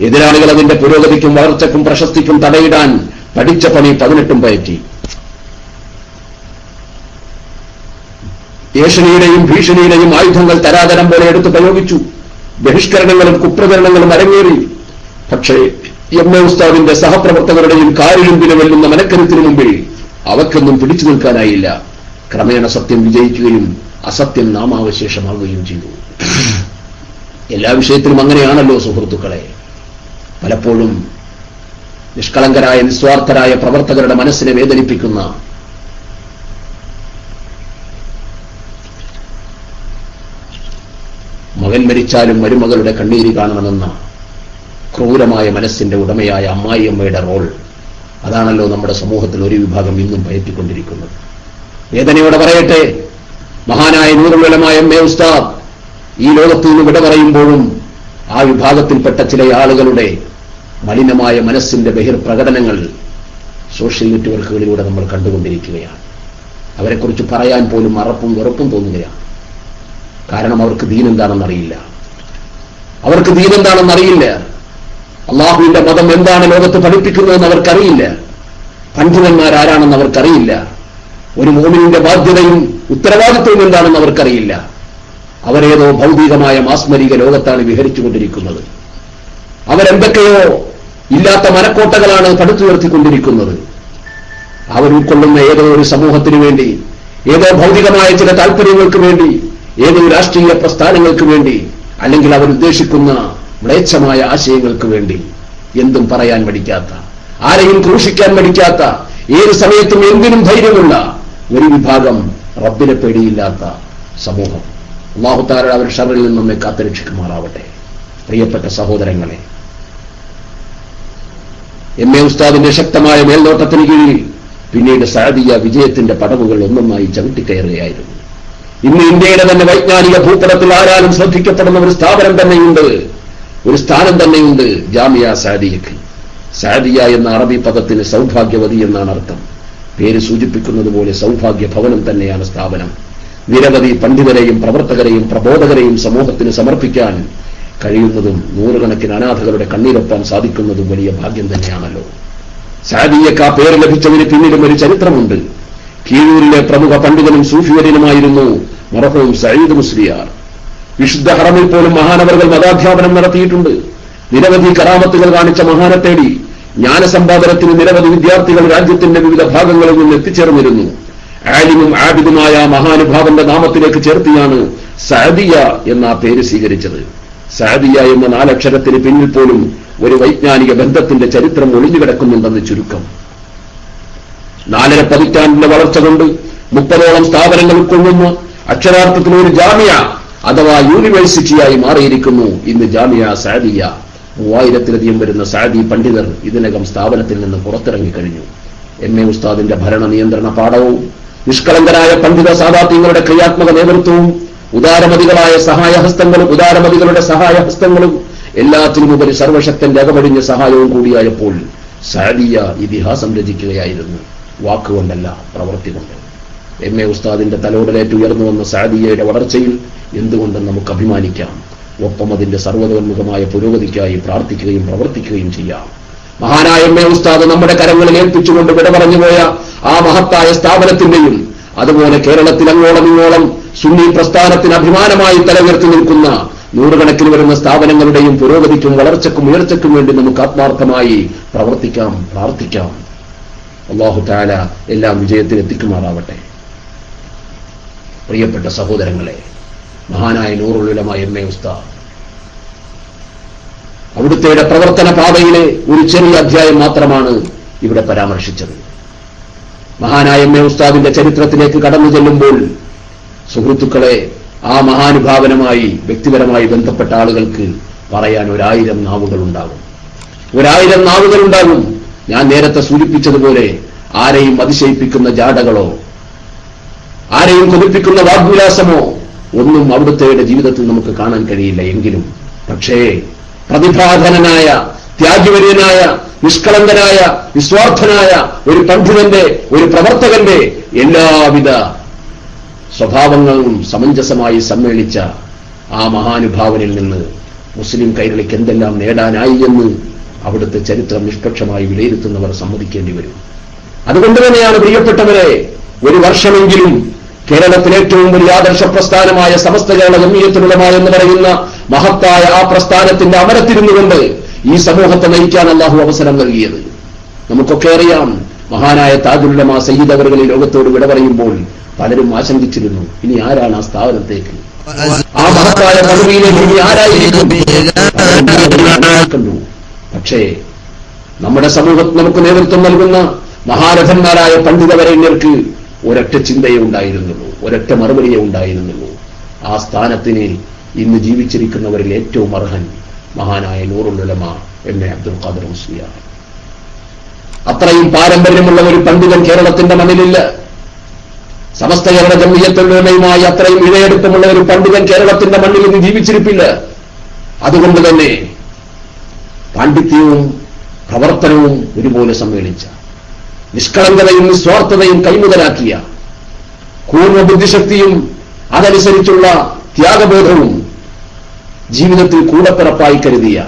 എതിരാളികൾ അതിന്റെ പുരോഗതിക്കും വളർച്ചയ്ക്കും പ്രശസ്തിക്കും തടയിടാൻ പഠിച്ച പണി 18 പയറ്റി. ഏഷണിയുടെയും ഭീഷണിയുടെയും ആയുധങ്ങൾ തരാതരം പോലെ എടുത്ത് പ്രയോഗിച്ചു. ബഹിഷ്കരണങ്ങളും കുപ്രചരണങ്ങളും അരങ്ങേറി. പക്ഷേ എം.എ. ഉസ്താദിന്റെ സഹപ്രവർത്തകരുടെയും കാരിലുമ്പിന് വെല്ലുന്ന മനക്കരുത്തിനു മുമ്പിൽ അവക്കൊന്നും പിടിച്ചു നിൽക്കാനായില്ല. ക്രമേണ സത്യം വിജയിക്കുകയും അസത്യം നാമാവശേഷമാവുകയും ചെയ്തു. എല്ലാ വിഷയത്തിലും അങ്ങനെയാണല്ലോ സുഹൃത്തുക്കളെ. പലപ്പോഴും നിഷ്കളങ്കരായ നിസ്വാർത്ഥരായ പ്രവർത്തകരുടെ മനസ്സിനെ വേദനിപ്പിക്കുന്ന മകൻ മരിച്ചാലും മരുമകളുടെ കണ്ണീര് കാണണമെന്ന ക്രൂരമായ മനസ്സിന്റെ ഉടമയായ അമ്മായിയമ്മയുടെ റോൾ, അതാണല്ലോ നമ്മുടെ സമൂഹത്തിൽ ഒരു വിഭാഗം ഇന്നും പയറ്റിക്കൊണ്ടിരിക്കുന്നത്. വേദനയോടെ പറയട്ടെ, മഹാനായ നൂറുൽ ഉലമാ എം.എ. ഉസ്താദ് ഈ ലോകത്ത് നിന്ന് വിട പറയുമ്പോഴും ആ വിഭാഗത്തിൽപ്പെട്ട ചില ആളുകളുടെ മലിനമായ മനസ്സിന്റെ ബഹിർപ്രകടനങ്ങൾ സോഷ്യൽ നെറ്റ്വർക്കുകളിലൂടെ നമ്മൾ കണ്ടുകൊണ്ടിരിക്കുകയാണ്. അവരെക്കുറിച്ച് പറയാൻ പോലും അറപ്പും വെറുപ്പും തോന്നുകയാണ്. കാരണം അവർക്ക് ദീനെന്താണെന്നറിയില്ല. അള്ളാഹുവിന്റെ മതം എന്താണ് ലോകത്ത് പഠിപ്പിക്കുന്നതെന്ന് അവർക്കറിയില്ല. പണ്ഡിതന്മാരാരാണെന്ന് അവർക്കറിയില്ല. ഒരു മോമിനിന്റെ ബാധ്യതയും ഉത്തരവാദിത്വവും എന്താണെന്ന് അവർക്കറിയില്ല. അവരേതോ ഭൗതികമായ മാസ്മരിക ലോകത്താണ് വിഹരിച്ചുകൊണ്ടിരിക്കുന്നത്. അവരെന്തൊക്കെയോ ഇല്ലാത്ത മനക്കോട്ടകളാണ് പടുത്തുയർത്തിക്കൊണ്ടിരിക്കുന്നത്. അവരുൾക്കൊള്ളുന്ന ഏതോ ഒരു സമൂഹത്തിനു വേണ്ടി, ഏതോ ഭൗതികമായ ചില താല്പര്യങ്ങൾക്ക് വേണ്ടി, ഏതോ രാഷ്ട്രീയ പ്രസ്ഥാനങ്ങൾക്ക് വേണ്ടി, അല്ലെങ്കിൽ അവരുദ്ദേശിക്കുന്ന മ്ലേച്ഛമായ ആശയങ്ങൾക്ക് വേണ്ടി എന്തും പറയാൻ മടിക്കാത്ത, ആരെയും ക്രൂശിക്കാൻ മടിക്കാത്ത, ഏത് സമയത്തും എന്തിനും ധൈര്യമുള്ള ഒരു വിഭാഗം റബ്ബിനെ പേടിയില്ലാത്ത സമൂഹം. അല്ലാഹു തആല അവർ ഷർറിൽ നിന്ന് നമ്മെ കാത്തുരക്ഷിക്കുമാറാവട്ടെ. പ്രിയപ്പെട്ട സഹോദരങ്ങളെ, എം.എ. ഉസ്താദിന്റെ ശക്തമായ മേൽനോട്ടത്തിന് കീഴിൽ പിന്നീട് സാദിയ വിജയത്തിന്റെ പടവുകൾ ഒന്നൊന്നായി ചവിട്ടിക്കയറുകയായിരുന്നു. ഇന്ന് ഇന്ത്യയുടെ തന്നെ വൈജ്ഞാനിക ഭൂപടത്തിൽ ആരാലും ശ്രദ്ധിക്കപ്പെടുന്ന ഒരു സ്ഥാപനം തന്നെയുണ്ട്, ഒരു സ്ഥാനം തന്നെയുണ്ട് ജാമിയ സാദിയക്ക്. സാദിയ എന്ന അറബി പദത്തിന് സൗഭാഗ്യവതി എന്നാണ് അർത്ഥം. പേര് സൂചിപ്പിക്കുന്നത് പോലെ സൗഭാഗ്യ ഭവനം തന്നെയാണ് സ്ഥാപനം. നിരവധി പണ്ഡിതരെയും പ്രവർത്തകരെയും പ്രബോധകരെയും സമൂഹത്തിന് സമർപ്പിക്കാൻ കഴിയുന്നതും നൂറുകണക്കിന് അനാഥകളുടെ കണ്ണീരൊപ്പാൻ സാധിക്കുന്നതും വലിയ ഭാഗ്യം തന്നെയാണല്ലോ. സാദിയക്ക് ആ പേര് ലഭിച്ചതിന് പിന്നിലും ഒരു ചരിത്രമുണ്ട്. കീഴൂരിലെ പ്രമുഖ പണ്ഡിതനും സൂഫിവര്യനുമായിരുന്നു മർഹൂം സഈദ് മുസ്ലിയാർ. വിശുദ്ധ ഹറമിൽ പോലും മഹാനവറുകൾ മതാധ്യാപനം നടത്തിയിട്ടുണ്ട്. നിരവധി കറാമത്തുകൾ കാണിച്ച മഹാനെ തേടി ജ്ഞാനസമ്പാദനത്തിന് നിരവധി വിദ്യാർത്ഥികൾ രാജ്യത്തിന്റെ വിവിധ ഭാഗങ്ങളിൽ നിന്ന് എത്തിച്ചേർന്നിരുന്നു. ആലിമും ആബിദുമായ മഹാനുഭാവന്റെ നാമത്തിലേക്ക് ചേർത്തിയാണ് സാദിയ എന്ന പേര് സ്വീകരിച്ചത്. സാദിയ എന്ന 4 അക്ഷരത്തിന് പിന്നിൽ പോലും ഒരു വൈജ്ഞാനിക ബന്ധത്തിന്റെ ചരിത്രം ഒളിഞ്ഞുകിടക്കുന്നുണ്ടെന്ന് ചുരുക്കം. 4.5 പതിറ്റാണ്ടിന്റെ വളർച്ച കൊണ്ട് 30ഓളം സ്ഥാപനങ്ങൾ ഉൾക്കൊള്ളുന്ന അക്ഷരാർത്ഥത്തിൽ ഒരു ജാമിയ അഥവാ യൂണിവേഴ്സിറ്റിയായി മാറിയിരിക്കുന്നു ഇന്ന് ജാമിയ സാദിയ. 3000-ലധികം വരുന്ന സാദി പണ്ഡിതർ ഇതിനകം സ്ഥാപനത്തിൽ നിന്ന് പുറത്തിറങ്ങിക്കഴിഞ്ഞു. എം.എ. ഉസ്താദിന്റെ ഭരണ നിയന്ത്രണ പാഠവും നിഷ്കളങ്കരായ പണ്ഡിത സാദാത്യങ്ങളുടെ ക്രിയാത്മക നേതൃത്വവും ഉദാരമതികളുടെ സഹായഹസ്തങ്ങളും എല്ലാത്തിനുമുപരി സർവശക്തന്റെ അകമടിഞ്ഞ സഹായവും കൂടിയായപ്പോൾ സാദിയ ഇതിഹാസം രചിക്കുകയായിരുന്നു. വാക്കുകൊണ്ടല്ല, പ്രവൃത്തി കൊണ്ട്. എം.എ. ഉസ്താദിന്റെ തലോടലേറ്റ് ഉയർന്നു വന്ന സാദിയയുടെ വളർച്ചയിൽ എന്തുകൊണ്ടും നമുക്ക് അഭിമാനിക്കാം. ഒപ്പം അതിന്റെ സർവ്വതോന്മുഖമായ പുരോഗതിക്കായി പ്രാർത്ഥിക്കുകയും പ്രവർത്തിക്കുകയും ചെയ്യാം. മഹാനായ എം.എ. ഉസ്താദ് നമ്മുടെ കരങ്ങളിൽ ഏൽപ്പിച്ചുകൊണ്ട് വിട പറഞ്ഞുപോയ ആ മഹത്തായ സ്ഥാപനത്തിന്റെയും അതുപോലെ കേരളത്തിൽ അങ്ങോളം ഇങ്ങോളം സുന്നി പ്രസ്ഥാനത്തിന് അഭിമാനമായി തലയുയർത്തി നിൽക്കുന്ന നൂറുകണക്കിന് വരുന്ന സ്ഥാപനങ്ങളുടെയും പുരോഗതിക്കും വളർച്ചയ്ക്കും ഉയർച്ചയ്ക്കും വേണ്ടി നമുക്ക് ആത്മാർത്ഥമായി പ്രവർത്തിക്കാം, പ്രാർത്ഥിക്കാം. അല്ലാഹു തആല എല്ലാം വിജയത്തിലെത്തിക്കുമാറാവട്ടെ. പ്രിയപ്പെട്ട സഹോദരങ്ങളെ, മഹാനായ നൂറുൽ ഉലമാ എം.എ. ഉസ്താദ് അവിടുത്തെ പ്രവർത്തന പാതയിലെ ഒരു ചെറിയ അധ്യായം മാത്രമാണ് ഇവിടെ പരാമർശിച്ചത്. മഹാനായ എം.എ. ഉസ്താദിന്റെ ചരിത്രത്തിലേക്ക് കടന്നു ചെല്ലുമ്പോൾ സുഹൃത്തുക്കളെ, ആ മഹാനുഭാവനുമായി വ്യക്തിപരമായി ബന്ധപ്പെട്ട ആളുകൾക്ക് പറയാൻ 1000 നാവുകളുണ്ടാകും. ഞാൻ നേരത്തെ സൂചിപ്പിച്ചതുപോലെ ആരെയും അതിശയിപ്പിക്കുന്ന ജാടകളോ ആരെയും കൊതിപ്പിക്കുന്ന വാഗ്വിലാസമോ ഒന്നും അവിടുത്തെ ജീവിതത്തിൽ നമുക്ക് കാണാൻ കഴിയില്ല. എങ്കിലും പക്ഷേ പ്രതിഭാധനനായ, ത്യാഗിവര്യനായ, നിഷ്കളങ്കനായ, നിസ്വാർത്ഥനായ ഒരു പണ്ഡിതന്റെ, ഒരു പ്രവർത്തകന്റെ എല്ലാവിധ സ്വഭാവങ്ങളും സമഞ്ജസമായി സമ്മേളിച്ച ആ മഹാനുഭാവനിൽ നിന്ന് മുസ്ലിം കൈരളിക്ക് എന്തെല്ലാം നേടാനായി എന്ന് അവിടുത്തെ ചരിത്രം നിഷ്പക്ഷമായി വിലയിരുത്തുന്നവർ സമ്മതിക്കേണ്ടി വരും. അതുകൊണ്ട് തന്നെയാണ് പ്രിയപ്പെട്ടവരെ, ഒരു വർഷമെങ്കിലും കേരളത്തിലെ ഏറ്റവും വലിയ ആദർശ പ്രസ്ഥാനമായ സമസ്ത കേരള ജംഇയ്യത്തുൽ ഉലമാ എന്ന് പറയുന്ന മഹത്തായ ആ പ്രസ്ഥാനത്തിന്റെ അമരത്തിരുന്നുകൊണ്ട് ഈ സമൂഹത്തെ നയിക്കാൻ അല്ലാഹു അവസരം നൽകിയത്. നമുക്കൊക്കെ അറിയാം, മഹാനായ താജുൽ ഉലമാ സയ്യിദ് അവറുകൾ ഈ ലോകത്തോട് വിട പറയുമ്പോൾ പലരും ആശങ്കിച്ചിരുന്നു, ഇനി ആരാണ് ആ സ്ഥാപനത്തേക്ക്, ആ മഹത്തായ പദവിയിലേക്ക് ഇനി ആരായിരിക്കും. പക്ഷേ നമ്മുടെ സമൂഹത്തിൽ നമുക്ക് നേതൃത്വം നൽകുന്ന മഹാരഥന്മാരായ പണ്ഡിതവരേണ്യർക്ക് ഒരൊറ്റ ചിന്തയെ ഉണ്ടായിരുന്നുള്ളൂ, ഒരൊറ്റ മറുപടിയെ ഉണ്ടായിരുന്നുള്ളൂ. ആ സ്ഥാനത്തിന് ഇന്ന് ജീവിച്ചിരിക്കുന്നവരിൽ ഏറ്റവും അർഹൻ മഹാനായ നൂറുൽ ഉലമ എം.എ. അബ്ദുൽ ഖാദിർ മുസ്ലിയാർ. അത്രയും പാരമ്പര്യമുള്ള ഒരു പണ്ഡിതൻ കേരളത്തിന്റെ മണ്ണിലില്ല. സമസ്ത കേരള ജംഇയ്യത്തുൽ ഉലമയുമായി അത്രയും ഇഴയെടുപ്പമുള്ള ഒരു പണ്ഡിതൻ കേരളത്തിന്റെ മണ്ണിൽ ഇന്ന് ജീവിച്ചിരിപ്പില്ല. അതുകൊണ്ട് തന്നെ പാണ്ഡിത്യവും പ്രവർത്തനവും ഒരുപോലെ സമ്മേളിച്ച, നിഷ്കളങ്കതയും നിസ്വാർത്ഥതയും കൈമുതലാക്കിയ, കൂർമ്മ ബുദ്ധിശക്തിയും അതനുസരിച്ചുള്ള ത്യാഗബോധവും ജീവിതത്തിൽ കൂടപ്പിറപ്പായി കരുതിയ,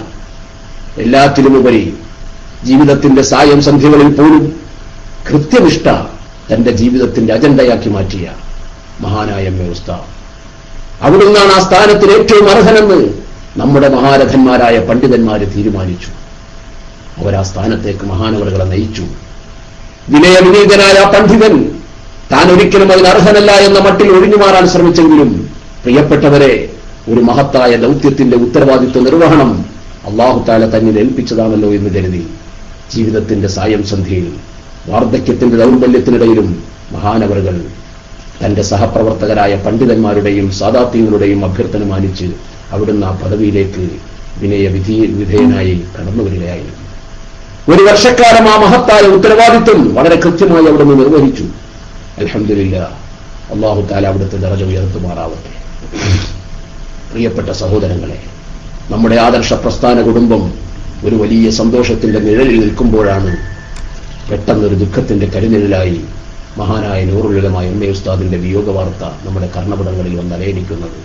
എല്ലാത്തിലുമുപരി ജീവിതത്തിന്റെ സായം സന്ധ്യകളിൽ പോലും കൃത്യനിഷ്ഠ തന്റെ ജീവിതത്തിന്റെ അജണ്ടയാക്കി മാറ്റിയ മഹാനായ എം.എ. ഉസ്താദ്. അവിടുന്നാണ് ആ സ്ഥാനത്തിൽ ഏറ്റവും അർഹനെന്ന് നമ്മുടെ മഹാരഥന്മാരായ പണ്ഡിതന്മാര് തീരുമാനിച്ചു. അവരാ സ്ഥാനത്തേക്ക് മഹാനവറുകളെ നയിച്ചു. വിനയവിനീതനായ പണ്ഡിതൻ താൻ ഒരിക്കലും അതിന് അർഹനല്ല എന്ന മട്ടിൽ ഒഴിഞ്ഞുമാറാൻ ശ്രമിച്ചെങ്കിലും പ്രിയപ്പെട്ടവരെ, ഒരു മഹത്തായ ദൗത്യത്തിന്റെ ഉത്തരവാദിത്വ നിർവഹണം അല്ലാഹു തആല തന്നിൽ ഏൽപ്പിച്ചതാണല്ലോ എന്ന് കരുതി ജീവിതത്തിന്റെ സായം സന്ധ്യയിൽ വാർദ്ധക്യത്തിന്റെ ദൗർബല്യത്തിനിടയിലും മഹാനവറുകൾ തന്റെ സഹപ്രവർത്തകരായ പണ്ഡിതന്മാരുടെയും സാദാത്യങ്ങളുടെയും അഭ്യർത്ഥന മാനിച്ച് അവിടുന്ന് ആ പദവിയിലേക്ക് വിധേയനായി കടന്നു വരികയായിരുന്നു. ഒരു വർഷക്കാലം ആ മഹത്തായ ഉത്തരവാദിത്വം വളരെ കൃത്യമായി അവിടുന്ന് നിർവഹിച്ചു. അൽഹംദുലില്ലാഹ്, അല്ലാഹു തആല അവിടുത്തെ ദറജ ഉയർത്തുമാറാവട്ടെ. പ്രിയപ്പെട്ട സഹോദരങ്ങളെ, നമ്മുടെ ആദർശ പ്രസ്ഥാന കുടുംബം ഒരു വലിയ സന്തോഷത്തിന്റെ നിഴലിൽ നിൽക്കുമ്പോഴാണ് പെട്ടെന്നൊരു ദുഃഖത്തിന്റെ കരുനിഴലായി മഹാനായ നൂറുൽ ഉലമ എം.എ. ഉസ്താദിന്റെ വിയോഗ വാർത്ത നമ്മുടെ കർണപടങ്ങളിൽ വന്നലയടിക്കുന്നത്.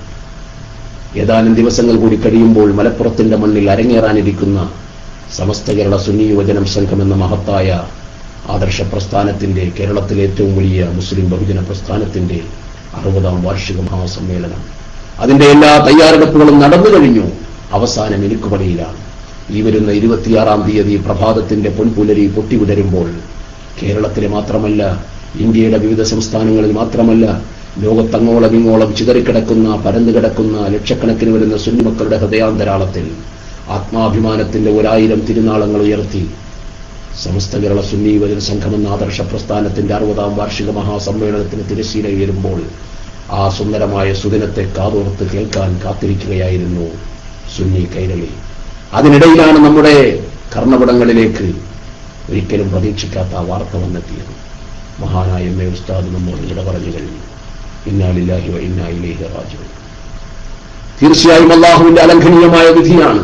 ഏതാനും ദിവസങ്ങൾ കൂടി കഴിയുമ്പോൾ മലപ്പുറത്തിന്റെ മണ്ണിൽ അരങ്ങേറാനിരിക്കുന്ന സമസ്ത കേരള സുന്നി യുവജനം സംഘം എന്ന മഹത്തായ ആദർശ പ്രസ്ഥാനത്തിന്റെ, കേരളത്തിലെ ഏറ്റവും വലിയ മുസ്ലിം ബഹുജന പ്രസ്ഥാനത്തിന്റെ 60ാം വാർഷിക മഹാസമ്മേളനം, അതിന്റെ എല്ലാ തയ്യാറെടുപ്പുകളും നടന്നു കഴിഞ്ഞു. അവസാന മിനുക്കുപടിയിലാണ്. ഈ വരുന്ന 26-ാം തീയതി പ്രഭാതത്തിന്റെ പൊൻപുലരി പൊട്ടിവിടരുമ്പോൾ കേരളത്തിലെ മാത്രമല്ല, ഇന്ത്യയുടെ വിവിധ സംസ്ഥാനങ്ങളിൽ മാത്രമല്ല, ലോകത്തങ്ങോളം ഇങ്ങോളം ചിതറിക്കിടക്കുന്ന, പരന്നുകിടക്കുന്ന ലക്ഷക്കണക്കിന് വരുന്ന സുന്നി മക്കളുടെ ഹൃദയാന്തരാളത്തിൽ ആത്മാഭിമാനത്തിന്റെ 1000 തിരുനാളങ്ങൾ ഉയർത്തി സമസ്ത കേരള സുന്നി യുവജന സംഘമെന്ന ആദർശ പ്രസ്ഥാനത്തിന്റെ 60ാം വാർഷിക മഹാസമ്മേളനത്തിന് തിരശ്ശീല ഉയരുമ്പോൾ ആ സുന്ദരമായ സുദിനത്തെ കാതോർത്ത് കേൾക്കാൻ കാത്തിരിക്കുകയായിരുന്നു സുന്നി കൈരളി. അതിനിടയിലാണ് നമ്മുടെ കർണപടങ്ങളിലേക്ക് ഒരിക്കലും പ്രതീക്ഷിക്കാത്ത ആ വാർത്ത വന്നെത്തിയത്. മഹാനായ എം.എ. ഉസ്താദ് നമ്മോട് വിട പറഞ്ഞു കഴിഞ്ഞു. ഇന്നാ ലില്ലാഹി വ ഇന്നാ ഇലൈഹി റാജിഊൻ. തീർച്ചയായും അല്ലാഹുവിന്റെ അലംഘനീയമായ വിധിയാണ്.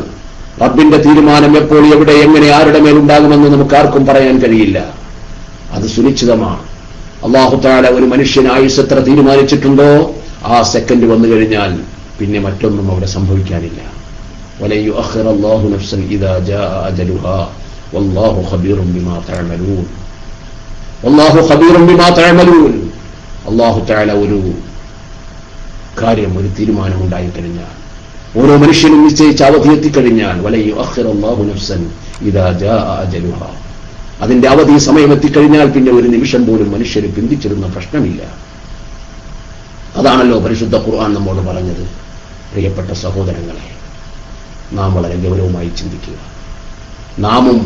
റബ്ബിന്റെ തീരുമാനം എപ്പോൾ, എവിടെ, എങ്ങനെ, ആരുടെ മേലുണ്ടാകുമെന്ന് നമുക്ക് ആർക്കും പറയാൻ കഴിയില്ല. അത് സുനിശ്ചിതമാണ്. അല്ലാഹു തആല ഒരു മനുഷ്യന് ആയുസ് എത്ര തീരുമാനിച്ചിട്ടുണ്ടോ ആ സെക്കൻഡ് വന്നു കഴിഞ്ഞാൽ പിന്നെ മറ്റൊന്നും അവിടെ സംഭവിക്കാനില്ല. വലൻ യുഅഖിറ അല്ലാഹു നഫ്സൻ ഇദാ ജാഅ അജലുഹാ വല്ലാഹു ഖബീറുൻ ബിമാ തഅമലൂൻ. വല്ലാഹു ഖബീറുൻ ബിമാ തഅമലൂൻ. അല്ലാഹു തആല ഒരു കാര്യം, ഒരു തീരുമാനം ഉണ്ടായിക്കഴിഞ്ഞാൽ, ഓരോ മനുഷ്യനും നിശ്ചയിച്ച അവധി എത്തിക്കഴിഞ്ഞാൽ, വലൻ യുഅഖിറ അല്ലാഹു നഫ്സൻ ഇദാ ജാഅ അജലുഹാ, അതിന്റെ അവധി സമയം എത്തിക്കഴിഞ്ഞാൽ പിന്നെ ഒരു നിമിഷം പോലും മനുഷ്യര് പിന്തിച്ചിരുന്ന പ്രശ്നമില്ല. അതാണല്ലോ പരിശുദ്ധ ഖുർആൻ നമ്മോട് പറഞ്ഞത്. പ്രിയപ്പെട്ട സഹോദരങ്ങളെ, നാം വളരെ ഗൗരവമായി ചിന്തിക്കുക. നാമും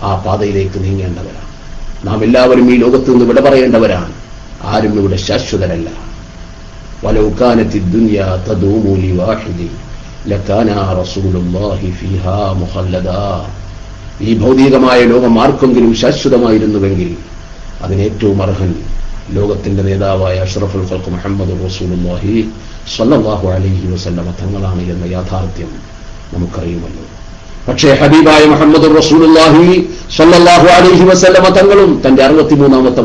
ആ പാതയിലേക്ക് നീങ്ങേണ്ടവരാണ്. നാം എല്ലാവരും ഈ ലോകത്ത് നിന്ന് വിട പറയേണ്ടവരാണ്. ആരും ഇവിടെ ശാശ്വതരല്ല. വലൗ കാനത്തി ദുനിയാ തദൂമു ലിവാഹിദി ലകാന റസൂലുള്ളാഹി ഫീഹാ മുഖല്ലദാ. ഈ ഭൗതികമായ ലോകം ആർക്കെങ്കിലും ശാശ്വതമായിരുന്നുവെങ്കിൽ അതിനേറ്റവും അർഹൻ ലോകത്തിന്റെ നേതാവായ അഷ്റഫുൽ ഖൽഖ് മുഹമ്മദ് റസൂലുള്ളാഹി സ്വല്ലല്ലാഹു അലൈഹി വസല്ലമ തങ്ങളാണ് എന്ന യാഥാർത്ഥ്യം നമുക്കറിയുമല്ലോ. പക്ഷേ ഹബീബായ മുഹമ്മദ് റസൂലുള്ളാഹി സ്വല്ലല്ലാഹു അലൈഹി വസല്ലമ തങ്ങളും തന്റെ 63ാമത്തെ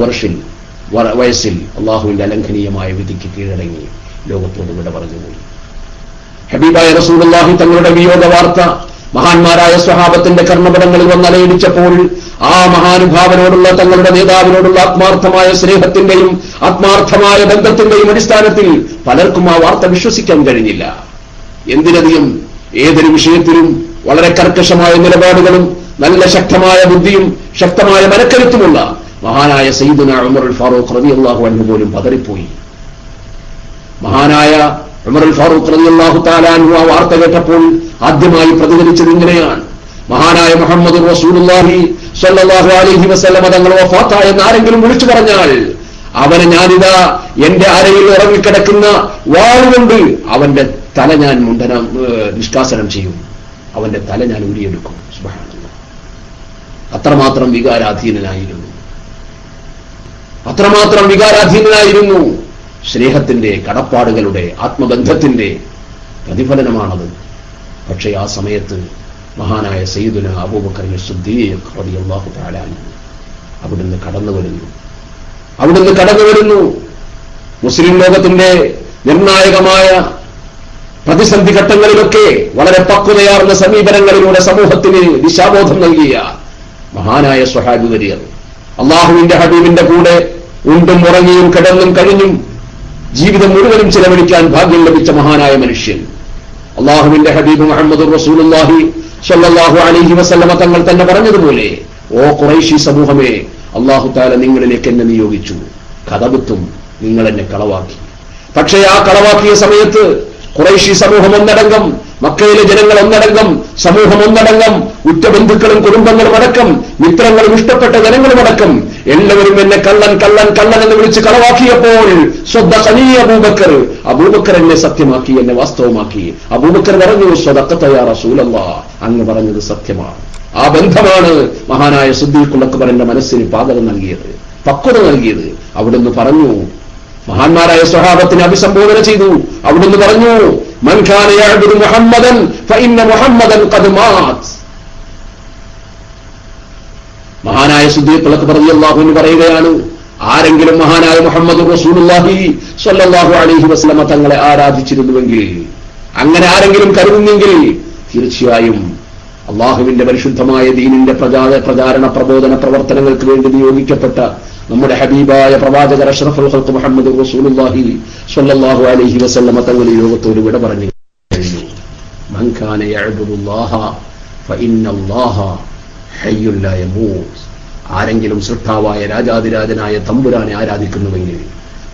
വയസ്സിൽ അള്ളാഹുവിന്റെ അലംഘനീയമായ വിധിക്ക് കീഴടങ്ങി ലോകത്തോട് വിട പറഞ്ഞുപോയി. ഹബീബായ റസൂലുള്ളാഹി തങ്ങളുടെ വിയോഗ വാർത്ത മഹാന്മാരായ സ്വഹാബത്തിന്റെ കർമ്മപടങ്ങളിൽ വന്നലയിടിച്ചപ്പോൾ ആ മഹാനുഭാവനോടുള്ള തങ്ങളുടെ നേതാവിനോടുള്ള ആത്മാർത്ഥമായ സ്നേഹത്തിന്റെയും ആത്മാർത്ഥമായ ബന്ധത്തിന്റെയും അടിസ്ഥാനത്തിൽ പലർക്കും ആ വാർത്ത വിശ്വസിക്കാൻ കഴിഞ്ഞില്ല. എന്തിനധികം ഏതൊരു വിഷയത്തിലും വളരെ കർക്കശമായ നിലപാടുകളും നല്ല ശക്തമായ ബുദ്ധിയും ശക്തമായ മനക്കരുത്തുമുള്ള മഹാനായ സയ്യിദുനാ ഉമറുൽ ഫാറൂഖ് റളിയല്ലാഹു അൻഹു പോലും പതറിപ്പോയി. മഹാനായ ഉമറുൽ ഫാറൂഖ് റളിയല്ലാഹു തആല അൻഹു ആ വാർത്ത കേട്ടപ്പോൾ ആദ്യമായി പ്രതികരിച്ചത് ഇങ്ങനെയാണ്: മഹാനായ മുഹമ്മദ് റസൂലുള്ളാഹി സ്വല്ലല്ലാഹു അലൈഹി വസല്ലമ തങ്ങൾ വഫാത്തായ എന്നാരെങ്കിലും വിളിച്ചു പറഞ്ഞാൽ അവനെ ഞാനിതാ എന്റെ അരയിൽ ഉറങ്ങിക്കിടക്കുന്ന വാളുകൊണ്ട് അവന്റെ തല ഞാൻ നിഷ്കാസനം ചെയ്യും, അവന്റെ തല ഞാൻ ഊരിയെടുക്കും. സുബ്ഹാനല്ലാഹ്. അത്രമാത്രം വികാരാധീനനായിരുന്നു. സ്നേഹത്തിന്റെ, കടപ്പാടുകളുടെ, ആത്മബന്ധത്തിന്റെ പ്രതിഫലനമാണത്. പക്ഷേ ആ സമയത്ത് മഹാനായ സയ്യിദുനാ അബൂബക്കർ സിദ്ദീഖ് റളിയല്ലാഹു തആല അൻഹു അവിടുന്ന് കടന്നു വരുന്നു. മുസ്ലിം ലോകത്തിന്റെ നിർണായകമായ പ്രതിസന്ധി ഘട്ടങ്ങളിലൊക്കെ വളരെ പക്വതയാർന്ന സമീപനങ്ങളിലൂടെ സമൂഹത്തിന് ദിശാബോധം നൽകിയ മഹാനായ സ്വഹാബി വര്യർ, അള്ളാഹുവിന്റെ ഹബീബിന്റെ കൂടെ ഉണ്ടും ഉറങ്ങിയും കിടന്നും കഴിഞ്ഞും ജീവിതം മുഴുവനും ചിലവഴിക്കാൻ ഭാഗ്യം ലഭിച്ച മഹാനായ മനുഷ്യൻ, അള്ളാഹുവിന്റെ ഹബീബ് മുഹമ്മദ് റസൂലുള്ളാഹി സ്വല്ലല്ലാഹു അലൈഹി വസല്ലമ തങ്ങൾ തന്നെ പറഞ്ഞതുപോലെ, ഓ ഖുറൈശി സമൂഹമേ, അള്ളാഹു തആല നിങ്ങളിലേക്ക് എന്നെ നിയോഗിച്ചു, കഥബത്തും നിങ്ങൾ എന്നെ കളവാക്കി. പക്ഷേ ആ കളവാക്കിയ സമയത്ത് ഖുറൈശി സമൂഹം ഒന്നടങ്കം, മക്കയിലെ ജനങ്ങൾ ഒന്നടങ്കം, സമൂഹം ഒന്നടങ്കം, ഉറ്റബന്ധുക്കളും കുടുംബങ്ങളും അടക്കം, മിത്രങ്ങളും ഇഷ്ടപ്പെട്ട ജനങ്ങളുമടക്കം എല്ലാവരും എന്നെ കള്ളൻ കള്ളൻ കള്ളൻ എന്ന് വിളിച്ച് കളവാക്കിയപ്പോൾ സ്വദഖനി അബൂബക്കർ എന്നെ സത്യമാക്കി, എന്നെ വാസ്തവമാക്കി. അബൂബക്കർ പറഞ്ഞു, സ്വദഖത യാ റസൂലല്ലാഹ്, അങ്ങ് പറഞ്ഞത് സത്യമാണ്. ആ ബന്ധമാണ് മഹാനായ സിദ്ദീഖുൽ അക്ബറിന്റെ മനസ്സിന് പാതകം നൽകിയത്, പക്വത നൽകിയത്. അവിടുന്ന് പറഞ്ഞു, മഹാന്മാരായ സ്വഹാബത്തിനെ അഭിസംബോധന ചെയ്തു. അവിടുന്ന് പറഞ്ഞു, മൻ കാന യഅ്ബുദു മുഹമ്മദൻ ഫഇന്ന മുഹമ്മദൻ ഖദ് മാത്. മഹാനായ സിദ്ദീഖുൽ അക്ബർ റളിയല്ലാഹു അൻഹു പറയുകയാണ്, ആരെങ്കിലും മഹാനായ മുഹമ്മദ് റസൂലുള്ളാഹി സ്വല്ലല്ലാഹു അലൈഹി വസല്ലമ തങ്ങളെ ആരാധിച്ചിരുന്നുവെങ്കിൽ, അങ്ങനെ ആരെങ്കിലും കരുതുന്നെങ്കിൽ തീർച്ചയായും അള്ളാഹുവിന്റെ പരിശുദ്ധമായ ദീനിന്റെ പ്രചാരണ പ്രബോധന പ്രവർത്തനങ്ങൾക്ക് വേണ്ടി നിയോഗിക്കപ്പെട്ട നമ്മുടെ ഹബീബായ പ്രവാചകർ അഷ്റഫുൽ ഖൽഖ് മുഹമ്മദ് റസൂലുള്ളാഹി സ്വല്ലല്ലാഹു അലൈഹി വസല്ലമ തങ്ങൾ ഈ ലോകത്തോട് വിട പറഞ്ഞു കഴിഞ്ഞു. മൻ കാന യഅ്ബുദുല്ലാഹ ഫഇന്നല്ലാഹ ഹയ്യുൻ ലാ യമൂത്. ആരെങ്കിലും സൃഷ്ടാവായ രാജാതിരാജനായ തമ്പുരാനെ ആരാധിക്കുന്നുവെങ്കിൽ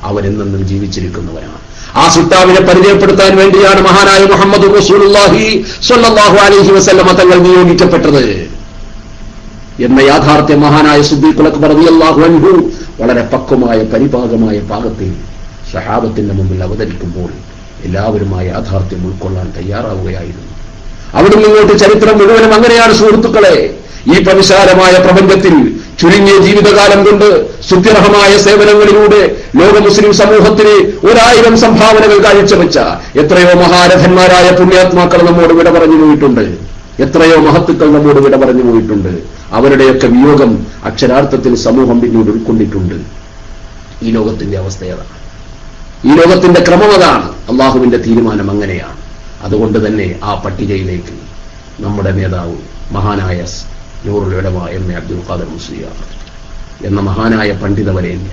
അവൻ എന്നെന്നും ജീവിച്ചിരിക്കുന്നവനാണ്. ആ സൃഷ്ടാവിനെ പരിചയപ്പെടുത്താൻ വേണ്ടിയാണ് മഹാനായ മുഹമ്മദ് റസൂലുള്ളാഹി സ്വല്ലല്ലാഹു അലൈഹി വസല്ലമ തങ്ങൾ നിയോഗിക്കപ്പെട്ടത് എന്ന യാഥാർത്ഥ്യം മഹാനായ സിദ്ദീഖുൽ അക്ബർ റളിയല്ലാഹു അൻഹു വളരെ പക്വമായ പരിപാകമായ പാകത്തിൽ സഹാബത്തിന്റെ മുമ്പിൽ അവതരിക്കുമ്പോൾ എല്ലാവരും ആ യാഥാർത്ഥ്യം ഉൾക്കൊള്ളാൻ തയ്യാറാവുകയായിരുന്നു. അവിടുന്ന് ഇങ്ങോട്ട് ചരിത്രം മുഴുവനും അങ്ങനെയാണ് സുഹൃത്തുക്കളെ. ഈ വിശാലമായ പ്രപഞ്ചത്തിൽ ചുരുങ്ങിയ ജീവിതകാലം കൊണ്ട് സുത്യർഹമായ സേവനങ്ങളിലൂടെ ലോക മുസ്ലിം സമൂഹത്തിന് 1000 സംഭാവനകൾ കാഴ്ചവെച്ച എത്രയോ മഹാരഥന്മാരായ പുണ്യാത്മാക്കൾ നമ്മോട് വിട പറഞ്ഞു പോയിട്ടുണ്ട്. എത്രയോ മഹത്തുക്കൾ നമ്മോട് വിട പറഞ്ഞു പോയിട്ടുണ്ട്. അവരുടെയൊക്കെ വിയോഗം അക്ഷരാർത്ഥത്തിൽ സമൂഹം പിന്നീട് ഉൾക്കൊണ്ടിട്ടുണ്ട്. ഈ ലോകത്തിന്റെ അവസ്ഥയതാണ്, ഈ ലോകത്തിന്റെ ക്രമം അതാണ്. അള്ളാഹുവിന്റെ തീരുമാനം അങ്ങനെയാണ്. അതുകൊണ്ട് തന്നെ ആ പട്ടികയിലേക്ക് നമ്മുടെ നേതാവ് മഹാനായ നൂറുൽ ഉലമ എം എ അബ്ദുൽ ഖാദർ മുസ്ലിയാർ എന്ന മഹാനായ പണ്ഡിതവരേണ്യ,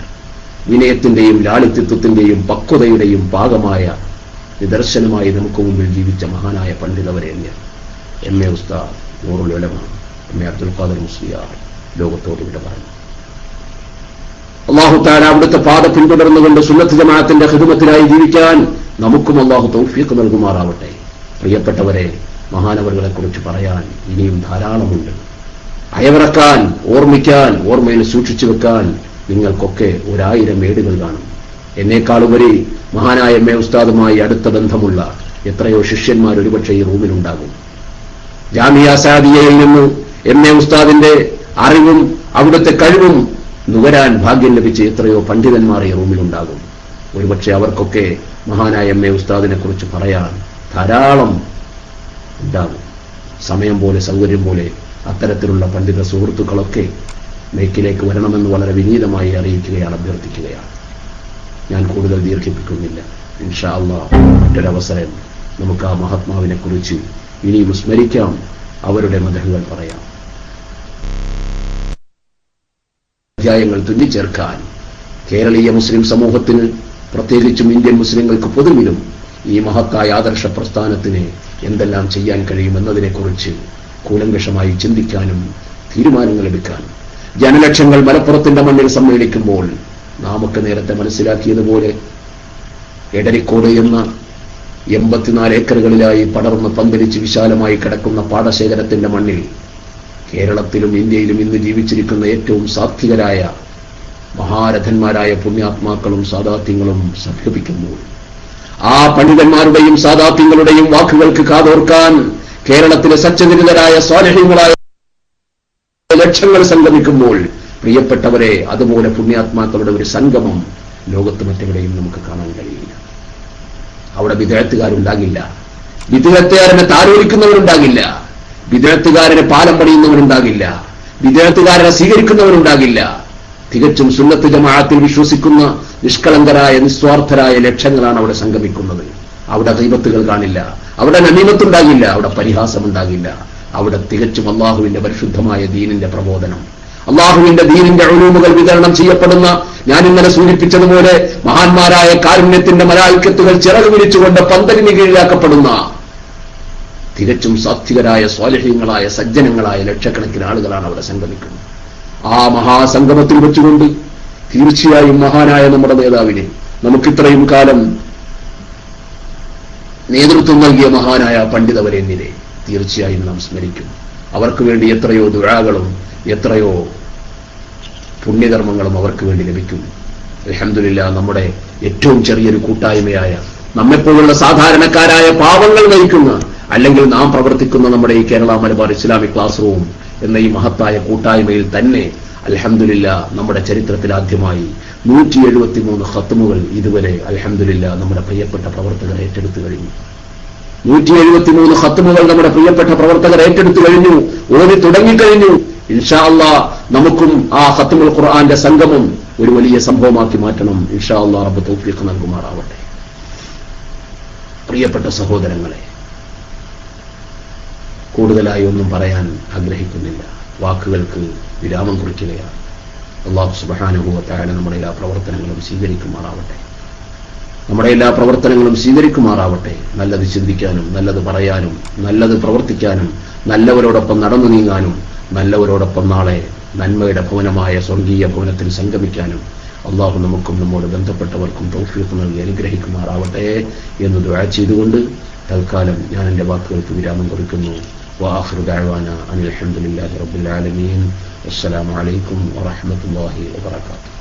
വിനയത്തിന്റെയും ലാളിത്യത്വത്തിന്റെയും പക്വതയുടെയും പാകമായ നിദർശനമായി നമുക്ക് മുമ്പിൽ ജീവിച്ച മഹാനായ പണ്ഡിതവരേണ്യ എം എ ഉസ്താദ് നൂറുൽ ഉലമ എം എ അബ്ദുൽ ഖാദർ മുസ്ലിയാർ ലോകത്തോട് വിട പറഞ്ഞു. അല്ലാഹു തആല അവിടുത്തെ പാത പിന്തുടർന്നുകൊണ്ട് സുന്നത്ത് ജമാഅത്തിന്റെ ഖിദ്മത്തിനായി ജീവിക്കാൻ നമുക്കും അല്ലാഹു തൗഫീഖ് നൽകുമാറാവട്ടെ. പ്രിയപ്പെട്ടവരെ, മഹാനവറുകളെ കുറിച്ച് പറയാൻ ഇനിയും ധാരാളമുണ്ട്. അയവിറക്കാൻ, ഓർമ്മിക്കാൻ, ഓർമ്മയിൽ സൂക്ഷിച്ചു വെക്കാൻ നിങ്ങൾക്കൊക്കെ 1000 ഏടുകൾ കാണും. എന്നേക്കാളുപരി മഹാനായ എം എ ഉസ്താദുമായി അടുത്ത ബന്ധമുള്ള എത്രയോ ശിഷ്യന്മാർ ഒരുപക്ഷെ ഈ റൂമിലുണ്ടാകും. ജാമിയ സാദിയയിൽ നിന്ന് MA ഉസ്താദിന്റെ അറിവും അവിടുത്തെ കഴിവും നുകരാൻ ഭാഗ്യം ലഭിച്ച എത്രയോ പണ്ഡിതന്മാർ ഈ റൂമിലുണ്ടാകും. ഒരുപക്ഷെ അവർക്കൊക്കെ മഹാനായ MA ഉസ്താദിനെ കുറിച്ച് പറയാൻ ധാരാളം ഉണ്ടാകും. സമയം പോലെ സൗകര്യം പോലെ അത്തരത്തിലുള്ള പണ്ഡിത സുഹൃത്തുക്കളൊക്കെ മേക്കിലേക്ക് വരണമെന്ന് വളരെ വിനീതമായി അറിയിക്കുകയാണ്, അഭ്യർത്ഥിക്കുകയാണ്. ഞാൻ കൂടുതൽ ദീർഘിപ്പിക്കുന്നില്ല. ഇൻഷാ അല്ലാഹ് മറ്റൊരവസരം നമുക്ക് ആ മഹാത്മാവിനെ കുറിച്ച് ഇനിയും സ്മരിക്കാം, അവരുടെ മദഹുകൾ പറയാം. അധ്യായങ്ങൾ തുന്നിച്ചേർക്കാൻ കേരളീയ മുസ്ലിം സമൂഹത്തിന്, പ്രത്യേകിച്ചും ഇന്ത്യൻ മുസ്ലിങ്ങൾക്ക് പൊതുവിലും ഈ മഹത്തായ ആദർശ പ്രസ്ഥാനത്തിന് എന്തെല്ലാം ചെയ്യാൻ കഴിയുമെന്നതിനെക്കുറിച്ച് കൂലങ്കഷമായി ചിന്തിക്കാനും തീരുമാനങ്ങൾ എടുക്കാനും ജനലക്ഷങ്ങൾ മലപ്പുറത്തിന്റെ മണ്ണിൽ സമ്മേളിക്കുമ്പോൾ നാമൊക്കെ നേരത്തെ മനസ്സിലാക്കിയതുപോലെ എടരിക്കോട് എന്ന 84 ഏക്കറുകളിലായി പടർന്ന് പന്തലിച്ച് വിശാലമായി കിടക്കുന്ന പാടശേഖരത്തിന്റെ മണ്ണിൽ കേരളത്തിലും ഇന്ത്യയിലും ഇന്ന് ജീവിച്ചിരിക്കുന്ന ഏറ്റവും സാത്വികരായ മഹാരഥന്മാരായ പുണ്യാത്മാക്കളും സാദാത്യങ്ങളും സഭ്യപിക്കുമ്പോൾ ആ പണ്ഡിതന്മാരുടെയും സാദാത്യങ്ങളുടെയും വാക്കുകൾക്ക് കാതോർക്കാൻ കേരളത്തിലെ സച്ചരിതരായ സ്വാലിഹീങ്ങളായ ലക്ഷങ്ങൾ സംഗമിക്കുമ്പോൾ പ്രിയപ്പെട്ടവരെ, അതുപോലെ പുണ്യാത്മാക്കളുടെ ഒരു സംഗമം ലോകത്ത് മറ്റെവിടെയും നമുക്ക് കാണാൻ കഴിയില്ല. അവിടെ വിദേഹത്തുകാരുണ്ടാകില്ല, വിദേഹത്തുകാരനെ താരോലിക്കുന്നവരുണ്ടാകില്ല, വിദേഹത്തുകാരനെ പാലം പണിയുന്നവരുണ്ടാകില്ല, വിദേഹത്തുകാരനെ സ്വീകരിക്കുന്നവരുണ്ടാകില്ല. തികച്ചും സുന്നത്ത് ജമാഅത്തിൽ വിശ്വസിക്കുന്ന നിഷ്കളങ്കരായ നിസ്വാർത്ഥരായ ലക്ഷങ്ങളാണ് അവിടെ സംഗമിക്കുന്നത്. അവിടെ ഗീബത്തുകൾ കാണില്ല, അവിടെ നമീമത്തുണ്ടാകില്ല, അവിടെ പരിഹാസമുണ്ടാകില്ല. അവിടെ തികച്ചും അള്ളാഹുവിന്റെ പരിശുദ്ധമായ ദീനിന്റെ പ്രബോധനം, അള്ളാഹുവിന്റെ ദീനിന്റെ ഉലൂമുകൾ വിതരണം ചെയ്യപ്പെടുന്ന, ഞാൻ ഇന്നലെ സൂചിപ്പിച്ചതുപോലെ മഹാന്മാരായ കാരുണ്യത്തിന്റെ മലായിക്കത്തുകൾ ചിറക് വിരിച്ചുകൊണ്ട് പന്തലിന് കീഴിലാക്കപ്പെടുന്ന തികച്ചും സാത്വികരായ സ്വാലിഹീങ്ങളായ സജ്ജനങ്ങളായ ലക്ഷക്കണക്കിന് ആളുകളാണ് അവിടെ സംഗമിക്കുന്നത്. ആ മഹാസംഗമത്തിൽ വെച്ചുകൊണ്ട് തീർച്ചയായും മഹാനായ നമ്മുടെ നേതാവിനെ, നമുക്കിത്രയും കാലം നേതൃത്വം നൽകിയ മഹാനായ പണ്ഡിതവരേന്നിനെ തീർച്ചയായും നാം സ്മരിക്കും. അവർക്ക് വേണ്ടി എത്രയോ ദുആകളും എത്രയോ പുണ്യകർമ്മങ്ങളും അവർക്ക് വേണ്ടി ലഭിക്കും. അൽഹംദുലില്ലാഹ്, നമ്മുടെ ഏറ്റവും ചെറിയൊരു കൂട്ടായ്മയായ, നമ്മെപ്പോലുള്ള സാധാരണക്കാരായ പാവങ്ങൾ നയിക്കുന്ന, അല്ലെങ്കിൽ നാം പ്രവർത്തിക്കുന്ന നമ്മുടെ ഈ Kerala Malabar Islamic class room എന്ന ഈ മഹത്തായ കൂട്ടായ്മയിൽ തന്നെ അൽഹംദുലില്ലാഹ് നമ്മുടെ ചരിത്രത്തിൽ ആദ്യമായി 173 ഖത്മുകൾ ഇതുവരെ അൽഹംദുലില്ലാഹ് നമ്മുടെ പ്രിയപ്പെട്ട പ്രവർത്തകർ ഏറ്റെടുത്തു കഴിഞ്ഞു. 173 ഖത്മുകൾ നമ്മുടെ പ്രിയപ്പെട്ട പ്രവർത്തകർ ഏറ്റെടുത്തു കഴിഞ്ഞു, ഓതി തുടങ്ങിക്കഴിഞ്ഞു. ഇൻഷാ അല്ലാഹ് നമുക്കും ആ ഖത്മുൽ ഖുർആന്റെ സംഗമം ഒരു വലിയ സംഭവമാക്കി മാറ്റണം. ഇൻഷാ അല്ലാഹ് റബ്ബ് തൗഫീഖ് നൽകുമാറാവട്ടെ. പ്രിയപ്പെട്ട സഹോദരങ്ങളെ, കൂടുതലായി ഒന്നും പറയാൻ ആഗ്രഹിക്കുന്നില്ല, വാക്കുകൾക്ക് വിരാമം കുറിക്കുകയാണ്. അല്ലാഹു സുബ്ഹാനഹു വ തആല നമ്മുടെ എല്ലാ പ്രവർത്തനങ്ങളും സ്വീകരിക്കുമാറാവട്ടെ, നമ്മുടെ എല്ലാ പ്രവർത്തനങ്ങളും സ്വീകരിക്കുമാറാവട്ടെ. നല്ലത് ചിന്തിക്കാനും നല്ലത് പറയാനും നല്ലത് പ്രവർത്തിക്കാനും നല്ലവരോടൊപ്പം നടന്നു നീങ്ങാനും നല്ലവരോടൊപ്പം നാളെ നന്മയുടെ ഭവനമായ സ്വർഗീയ ഭവനത്തിൽ സംഗമിക്കാനും അള്ളാഹു നമുക്കും നമ്മോട് ബന്ധപ്പെട്ടവർക്കും തൗഫീഖ് നൽകി അനുഗ്രഹിക്കുമാറാവട്ടെ എന്ന് ദുആ ചെയ്തുകൊണ്ട് തൽക്കാലം ഞാൻ എൻ്റെ വാക്കുകൾക്ക് വിരാമം കുറിക്കുന്നു. വആഖിറു ദഅവാനാ അനിൽ ഹംദുലില്ലാഹി റബ്ബിൽ ആലമീൻ. അസ്സലാമു അലൈക്കും വറഹ്മത്തുള്ളാഹി വബറകാതുഹു.